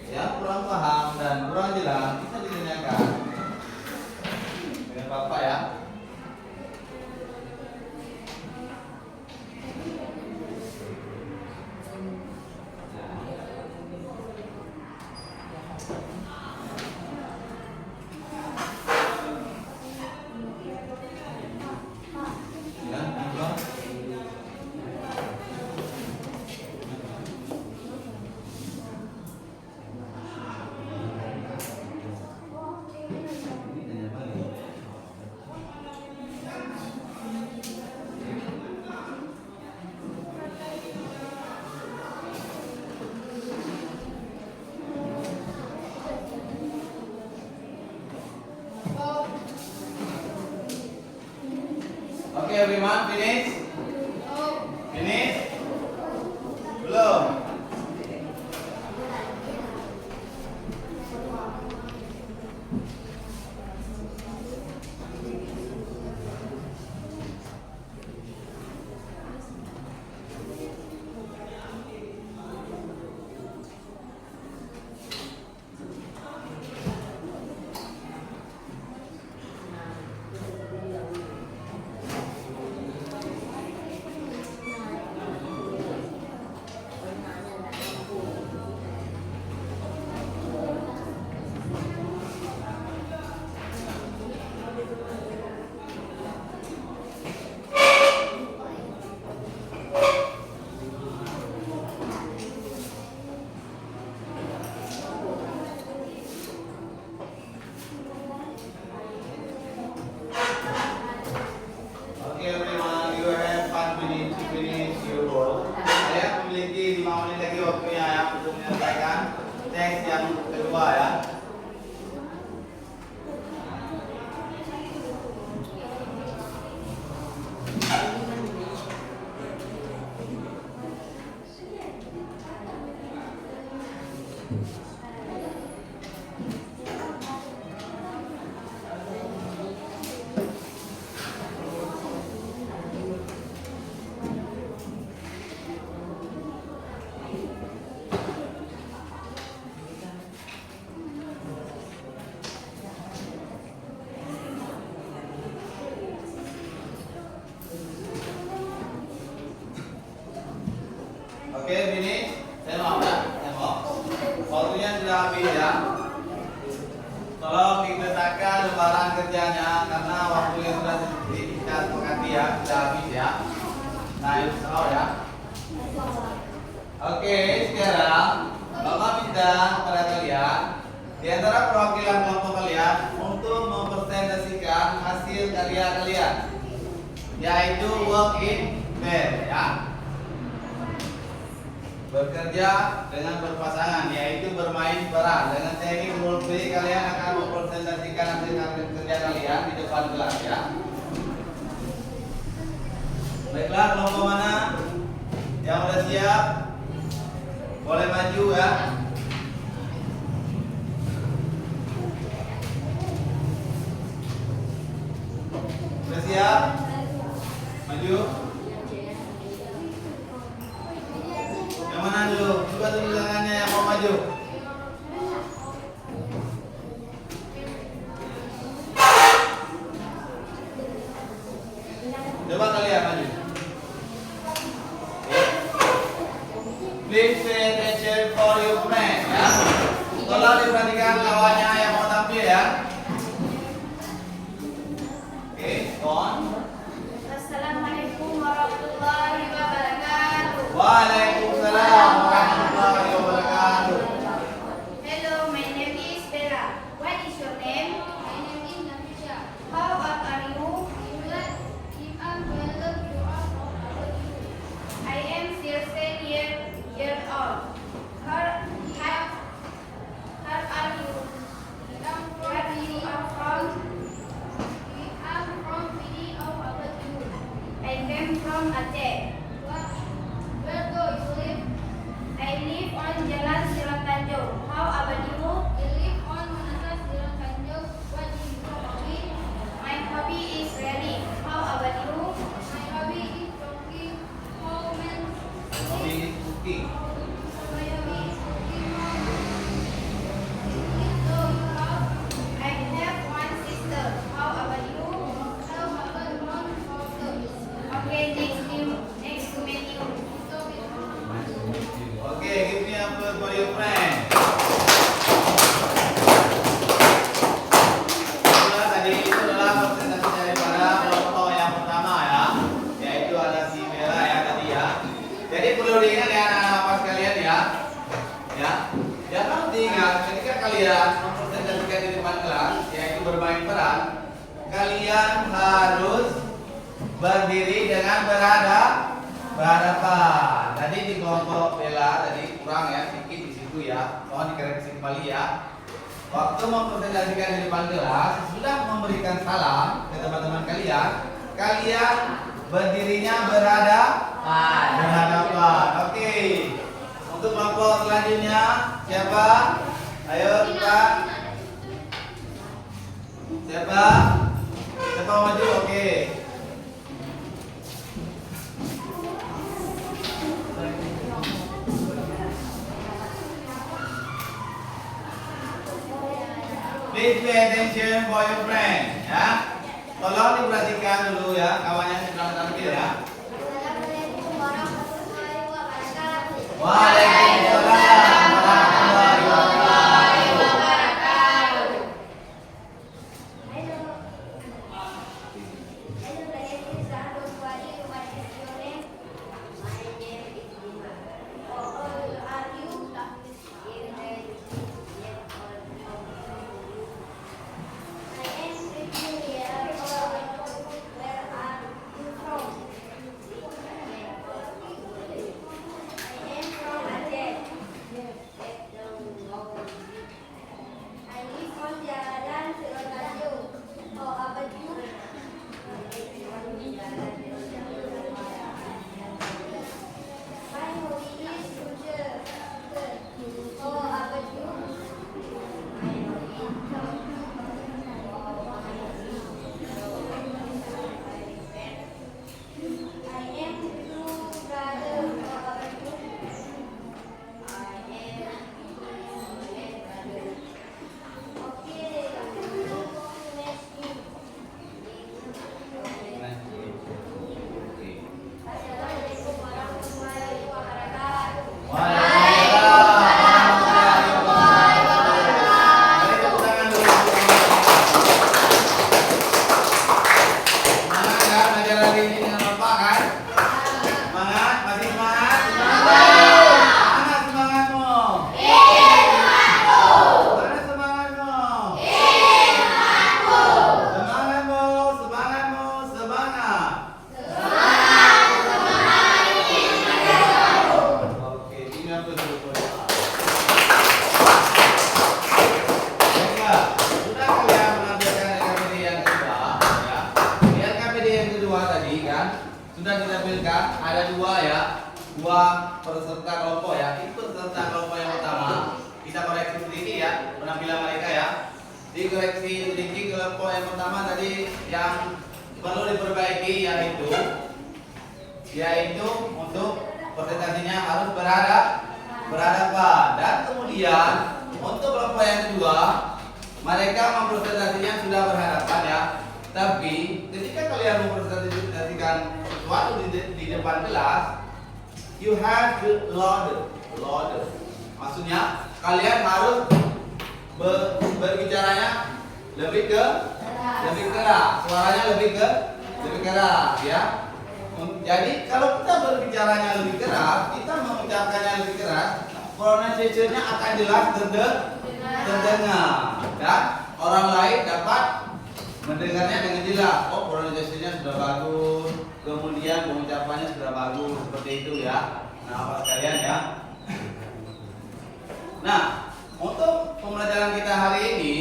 Yang kurang paham dan kurang jelas bisa ditanyakan dengan Bapak ya. Ya, Bapak. Okay, everyone, finish? Finish? Oke, ini saya mau ya, saya mau. Waktunya sudah habis ya. Tolong dikerjakan lembaran kerjanya karena waktu yang sudah kita sepakati ya sudah habis ya. Nah, itu semua ya. Oke, sekarang Bapak minta kepada kalian di antara perwakilan kelompok kalian untuk mempresentasikan hasil karya kalian, yaitu work in pair ya. Bekerja dengan berpasangan, yaitu bermain peran. Dengan teknik role play kalian akan mempresentasikan hasil kerja kalian di depan kelas ya. Baiklah, kelompok mana yang sudah siap? Boleh maju ya. Sudah siap? Maju. Yang mana dulu? Coba tunjuk tangannya yang mau maju. Coba kalian maju. Please pay attention for your friend ya. Tolong diperhatikan lawannya yang mau tampil ya. Oke, on. Assalamualaikum warahmatullahi wabarakatuh. Waalaikumsalam warahmatullahi wabarakatuh. Hello, my name is Bella. What is your name? My name is Nafisha. How old are you? I'm 12 years old. I am 13 years old. How are you? Where you are from? I'm from Pidi. How about you? I came from Aceh. Where do you live? I live on Jalan Silang Tanjung. How about you? I live on Manasa Silang Tanjung. What is your hobby? My hobby is reading. How about you? My hobby is cooking. How many? Hobi cooking. My hobby is cooking. So you have? I have one sister. How about you? I have one sister. Okay, next to meet you. Okay, give me applause for your friend. Itulah tadi itu adalah presentasi daripada kelompok yang pertama ya, yaitu ada si Bella ya tadi ya. Jadi perlu diingat ya anak-anak sekalian ya, ya. Jangan diingat ketika kalian mempresentasikan di depan kelas, yaitu bermain peran, kalian harus berdiri dengan berhadapan. Tadi di kelompok Bella tadi kurang ya, sedikit di situ ya. Mohon dikoreksi kembali ya. Waktu mempresentasikan di depan kelas, sudah memberikan salam ke teman-teman kalian, kalian berdirinya berhadapan. Oke. Untuk kelompok selanjutnya siapa? Ayo kita. Siapa? Siapa mau maju? Oke. Please pay attention for your friend ya. Tolong diperhatikan dulu ya kawannya sedang tampil ya. Assalamualaikum warahmatullahi wabarakatuh. Waalaikumsalam warahmatullahi wabarakatuh. Hello. Hello, ladies and gentlemen. What is your name? My name is Dima. How old are you? I am 15 years old. Where are you from? I am from peserta kelompok ya. Itu peserta kelompok yang pertama. Kita koreksi sedikit ya penampilan mereka ya. Dikoreksi sedikit kelompok yang pertama tadi yang perlu diperbaiki yaitu untuk presentasinya harus berhadapan. Dan kemudian untuk kelompok yang kedua mereka mempresentasinya sudah berhadapan ya. Tapi ketika kalian mempresentasikan sesuatu di depan kelas, you have to louder. Maksudnya kalian harus berbicaranya lebih keras, suaranya lebih keras ya. Jadi kalau kita berbicaranya lebih keras, kita mengucapkannya lebih keras, pronunciation-nya akan jelas terdengar dan orang lain dapat mendengarnya dengan jelas. Oh, pronunciation-nya sudah bagus, kemudian pengucapannya sudah bagus, seperti itu ya. Nah, Bapak sekalian ya. Nah, untuk pembelajaran kita hari ini,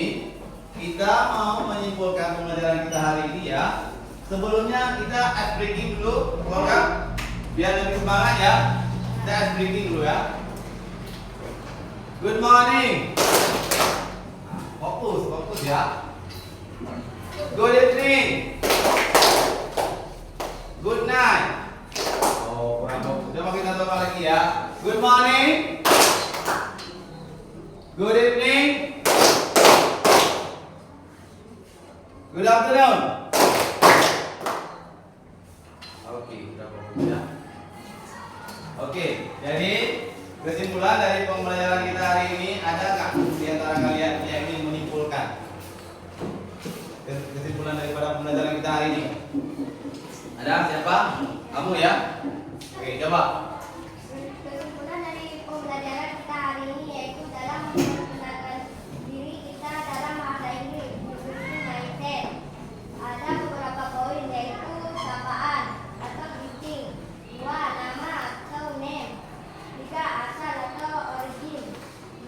kita mau menyimpulkan pembelajaran kita hari ini ya. Sebelumnya kita ice breaking dulu, program biar lebih semangat ya. Kita ice breaking dulu ya. Good morning. Fokus ya. Good evening. Good night. Oh, kurang fokus. Coba kita coba lagi ya. Good morning. Good evening. Good afternoon. Oke, sudah fokus ya. Oke, jadi kesimpulan dari pembelajaran kita hari ini, ada nggak di antara kalian yang ingin menyimpulkan kesimpulan daripada pembelajaran kita hari ini? Ada siapa? Kamu ya? Oke, coba. Kesimpulan dari pembelajaran kita hari ini yaitu dalam memperkenalkan diri kita dalam bahasa Inggris, memiliki mindset. Ada beberapa poin yaitu sapaan atau greeting, 2 nama atau name, 3 asal atau origin,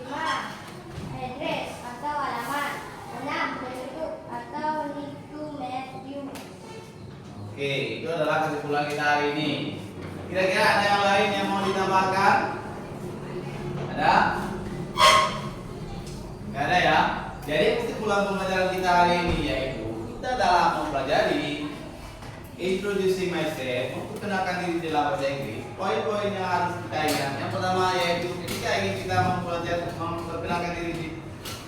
5 address atau alamat, 6 penduduk atau need to meet you. Oke, itu adalah kesimpulan kita hari ini. Kira-kira ada yang lain yang mau ditambahkan? Ada? Nggak ada ya? Jadi kesimpulan pembelajaran kita hari ini yaitu kita dalam mempelajari introducing myself, memperkenalkan diri dalam bahasa Inggris. Poin-poin yang harus kita ingat. Yang pertama yaitu ketika ingin kita memperkenalkan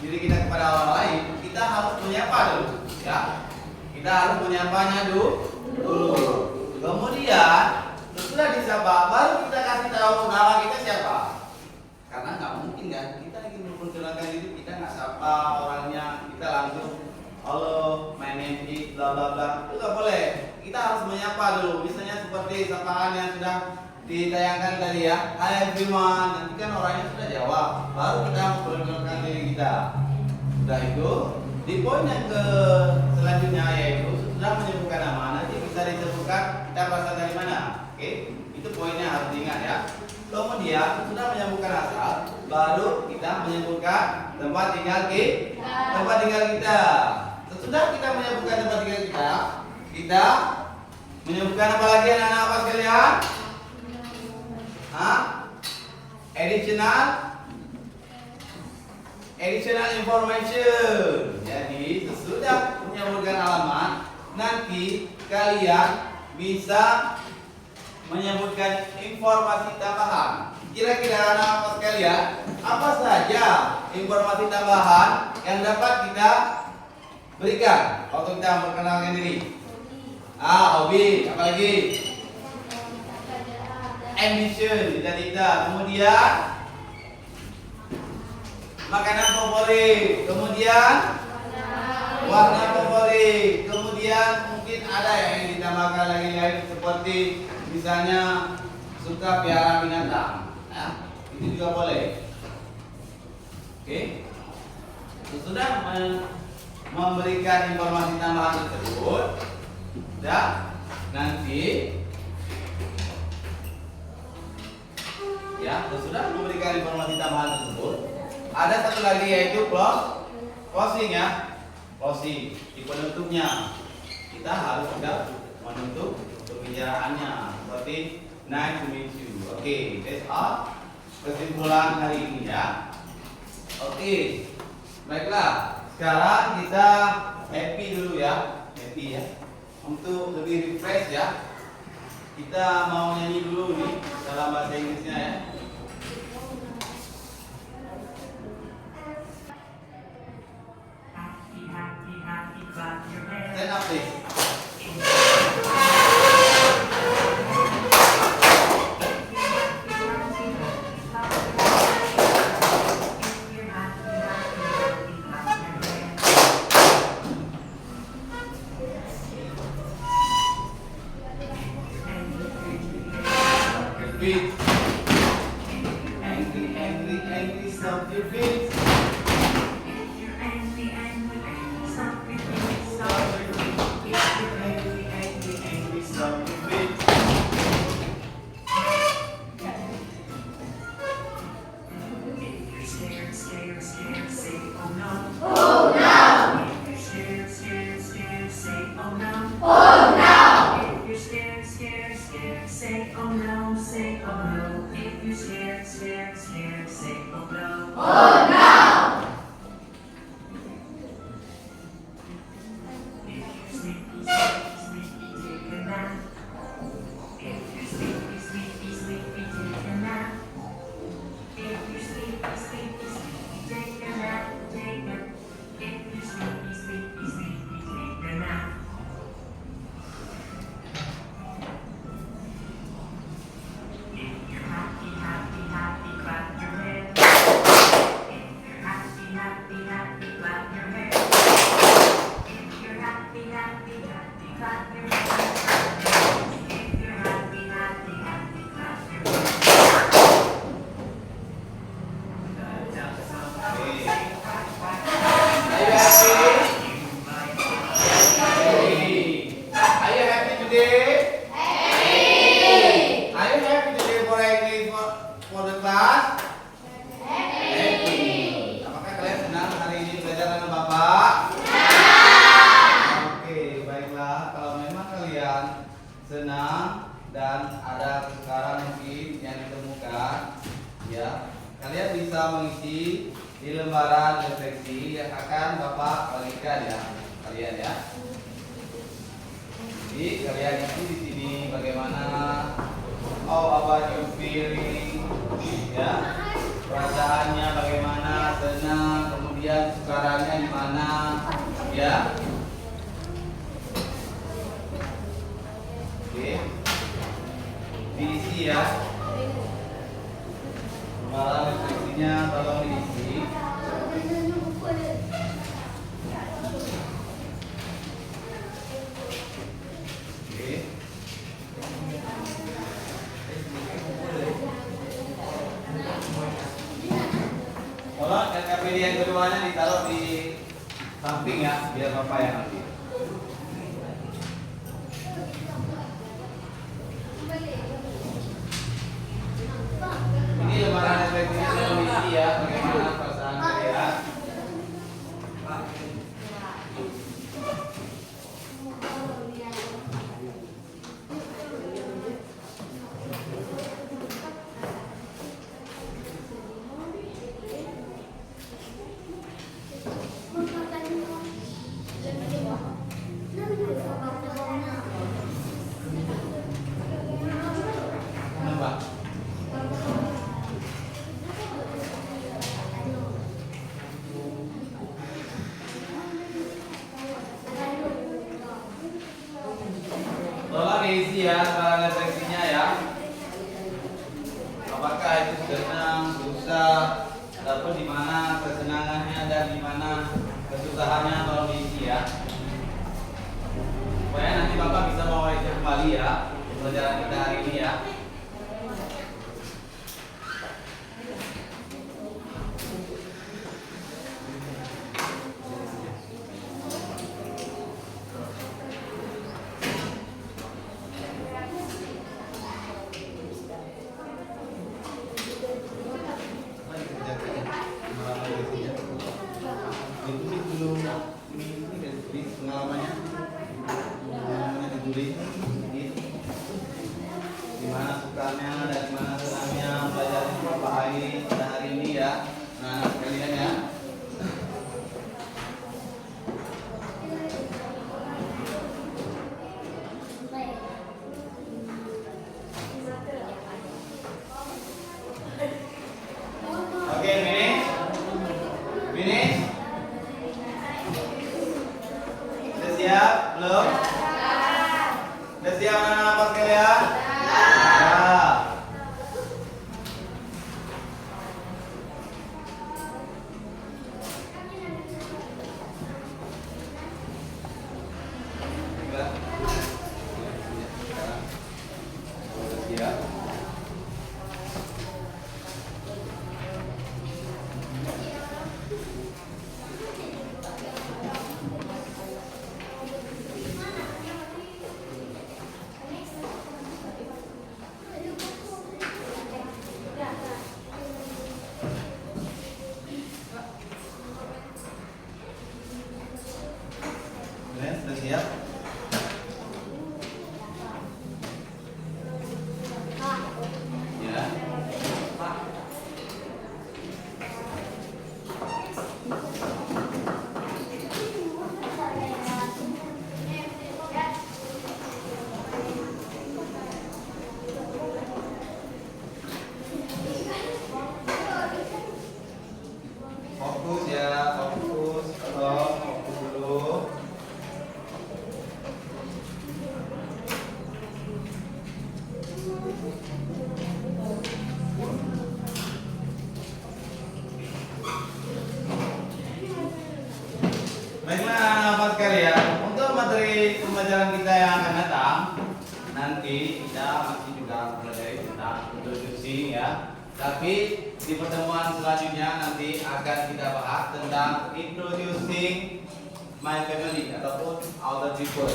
diri kita kepada orang lain, kita harus menyapa dulu, ya. Kita harus menyapanya dulu. Kemudian setelah disapa, baru kita kasih tahu nama kita siapa. Karena nggak mungkin kan kita ingin memperkenalkan diri, kita nggak sapa orangnya, kita langsung halo, my name is bla bla bla. Itu nggak boleh. Kita harus menyapa dulu. Misalnya seperti sapaan yang sudah ditayangkan tadi ya. Hi everyone. Nanti kan orangnya sudah jawab, baru kita memperkenalkan diri kita. Sudah itu, di poin yang ke selanjutnya yaitu sudah menyebutkan nama. Nanti bisa disebutkan kita berasal dari mana. Oke, itu poinnya harus diingat ya. Kemudian sudah menyebutkan asal, baru kita menyebutkan tempat tinggal kita. Sesudah kita menyebutkan tempat tinggal kita menyebutkan apa lagi anak-anak apa sekalian? Additional information. Jadi sesudah menyebutkan alamat, nanti kalian bisa menyebutkan informasi tambahan. Kira-kira anak-anak sekalian, apa saja informasi tambahan yang dapat kita berikan waktu kita memperkenalkan diri? Hobi, apa lagi? Ambition, cita-cita. Kemudian makanan favorit. Kemudian warna favorit. Kemudian mungkin ada yang ditambahkan lagi seperti misalnya suka piara binatang. Nah, itu juga boleh. Oke. Sesudah memberikan informasi tambahan tersebut, dan nanti ya sesudah memberikan informasi tambahan tersebut, ada satu lagi yaitu closing ya. Closing di penutupnya kita harus sudah menutup pembicaraannya seperti nice to meet you Oke, that's all kesimpulan hari ini ya. Oke, baiklah. Sekarang kita happy dulu ya, happy ya. Untuk lebih refresh ya, kita mau nyanyi dulu nih dalam bahasa Inggrisnya ya. Stand up please. Feet. Angry, angry, angry, stomp your feet. Say oh no, say oh no. If you're scared, scared, scared, say oh no. Oh no! If you're sleepy, sleepy, sleepy, take a nap. If you're sleepy, sleepy, sleepy, take a nap. If you're sleepy, sleepy, sleepy, take a nap, take a. If you're sleepy, sleepy, sleepy, take a nap. Happy, happy, happy, clap your hands. If you're happy, happy, happy, clap your hands. If you're happy, happy, happy, clap your hands. If you're happy, happy, happy, clap your hands. Are you happy today? Are you happy today for English for the class? Happy. Apakah kalian senang hari ini belajar dengan Bapak? Oke, baiklah. Kalau memang kalian senang dan ada kesukaran mungkin yang ditemukan, ya, kalian bisa mengisi di lembaran refleksi yang akan Bapak bagikan ya, kalian ya. Jadi kalian itu di sini bagaimana? How about you feeling? Ya, perasaannya bagaimana? Senang, kemudian sukaranya di mana? Ya. Oke. Diisi ya. Malah refleksinya tolong diisi. Oke. Tolong KKPD yang keduanya ditaruh di samping ya, biar Bapak yang ambil. Ini lembaran refleksinya sudah diisi ya, bagaimana perasaan kalian? Kenapa? Tolong diisi ya lembaran refleksinya ya. Apakah itu senang, susah, ataupun di mana kesenangannya dan di mana kesusahannya, tolong diisi ya. Supaya nanti Bapak bisa mewariskan kembali ya pelajaran kita hari ini ya. Ditulis dulu ini pengalamannya ditulis. mulai pada hari ini ya, anak-anak sekalian ya. Oke, finish? Finish? Udah siap? Belum? Udah siap anak-anak apa sekalian? Ya. Udah siap? Sudah siap? Ya. Fokus ya, fokus. Tolong fokus dulu. Baiklah anak-anak sekalian, untuk materi pembelajaran kita yang akan datang nanti kita masih juga belajar tentang introducing ya. Tapi di pertemuan selanjutnya nanti akan kita bahas tentang introducing my family ataupun other people.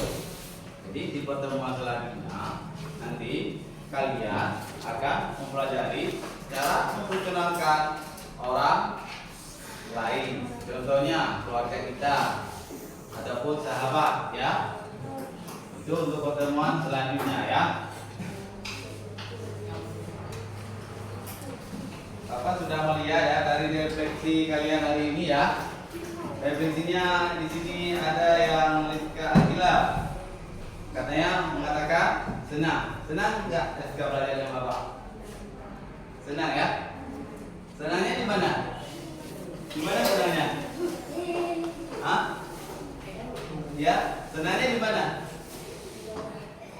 Jadi di pertemuan selanjutnya nanti kalian akan mempelajari cara memperkenalkan orang lain, contohnya keluarga kita ataupun sahabat ya. Itu untuk pertemuan selanjutnya ya. Bapak sudah melihat ya dari refleksi kalian hari ini ya. Refleksinya di sini ada yang Rizka Akila katanya mengatakan senang. Senang enggak Rizka belajar dengan Bapak? Senang ya? Senangnya di mana? Di mana senangnya? Hah? Ya, senangnya di mana?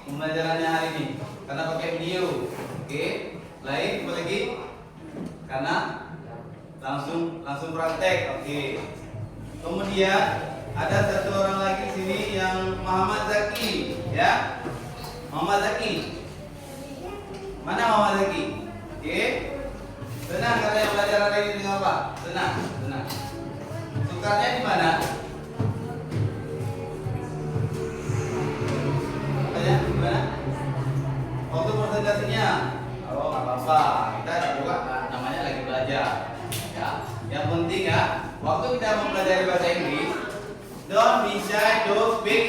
Pembelajarannya hari ini karena pakai video. Oke. Lain apa lagi? Karena langsung praktek. Oke. Kemudian ada satu orang lagi di sini yang Muhammad Zaki, ya. Muhammad Zaki. Mana Muhammad Zaki? Oke. Senang kalian belajar hari ini dengan apa? Senang. Sukanya di mana? Apanya? Di mana? Waktu presentasinya. Oh, nggak apa-apa. Kita juga namanya lagi belajar. Ya. Yang penting ya, waktu kita mempelajari bahasa Inggris, don't be shy to speak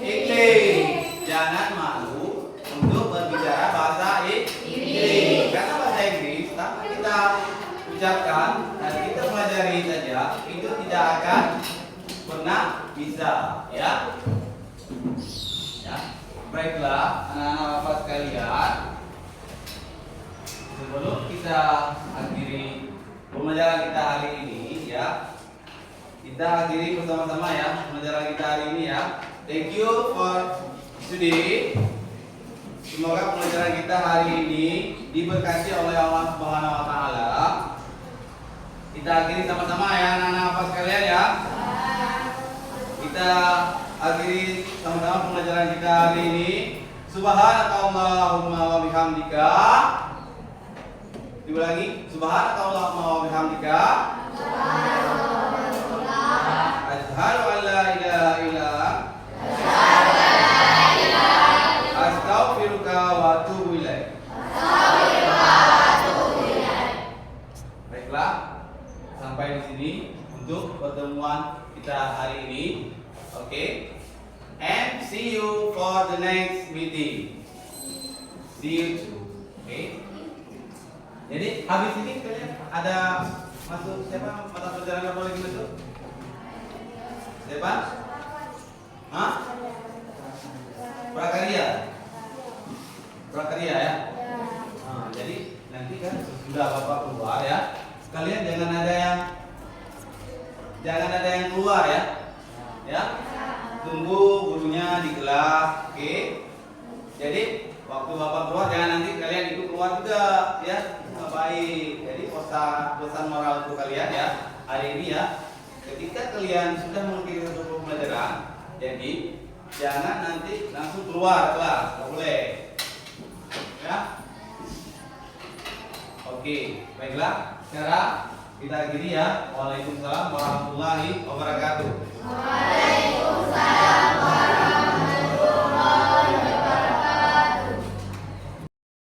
English. Jangan malu untuk berbicara bahasa Inggris. Karena bahasa Inggris tanpa kita ucapkan dan kita pelajari saja, itu tidak akan pernah bisa, ya. Ya. Baiklah, anak-anak Bapak sekalian, sebelum kita akhiri pembelajaran kita hari ini, ya, kita akhiri bersama-sama ya pembelajaran kita hari ini ya. Thank you for today. Semoga pembelajaran kita hari ini diberkati oleh Allah Subhanahu wa taala. Kita akhiri sama-sama ya anak-anak Bapak sekalian ya. Kita akhiri sama-sama pembelajaran kita hari ini. Subhanakallahumma wa bihamdika. Diulang lagi. Subhanakallahumma wa bihamdika. Asyhadu an la ilaha illa astaghfiruka wa atubu ilaik. Baiklah, sampai di sini untuk pertemuan kita hari ini. Oke. And see you for the next meeting. See you too. Okay. Jadi habis ini kalian ada masuk siapa mata pelajaran apa lagi masuk? Siapa? Hah? Prakarya. Prakarya ya. Nah, jadi nanti kan sudah Bapak keluar ya. Kalian jangan ada yang keluar ya. Ya. Tunggu gurunya di kelas. Oke. Jadi waktu Bapak keluar jangan nanti kalian ikut keluar juga ya. Nggak baik. Jadi pesan moral untuk kalian ya. Hari ini ya. Ketika kalian sudah mengikuti satu pembelajaran, jadi jangan nanti langsung keluar kelas. Nggak boleh. Ya. Oke, baiklah. Sekarang kita akhiri ya. Waalaikumsalam warahmatullahi wabarakatuh.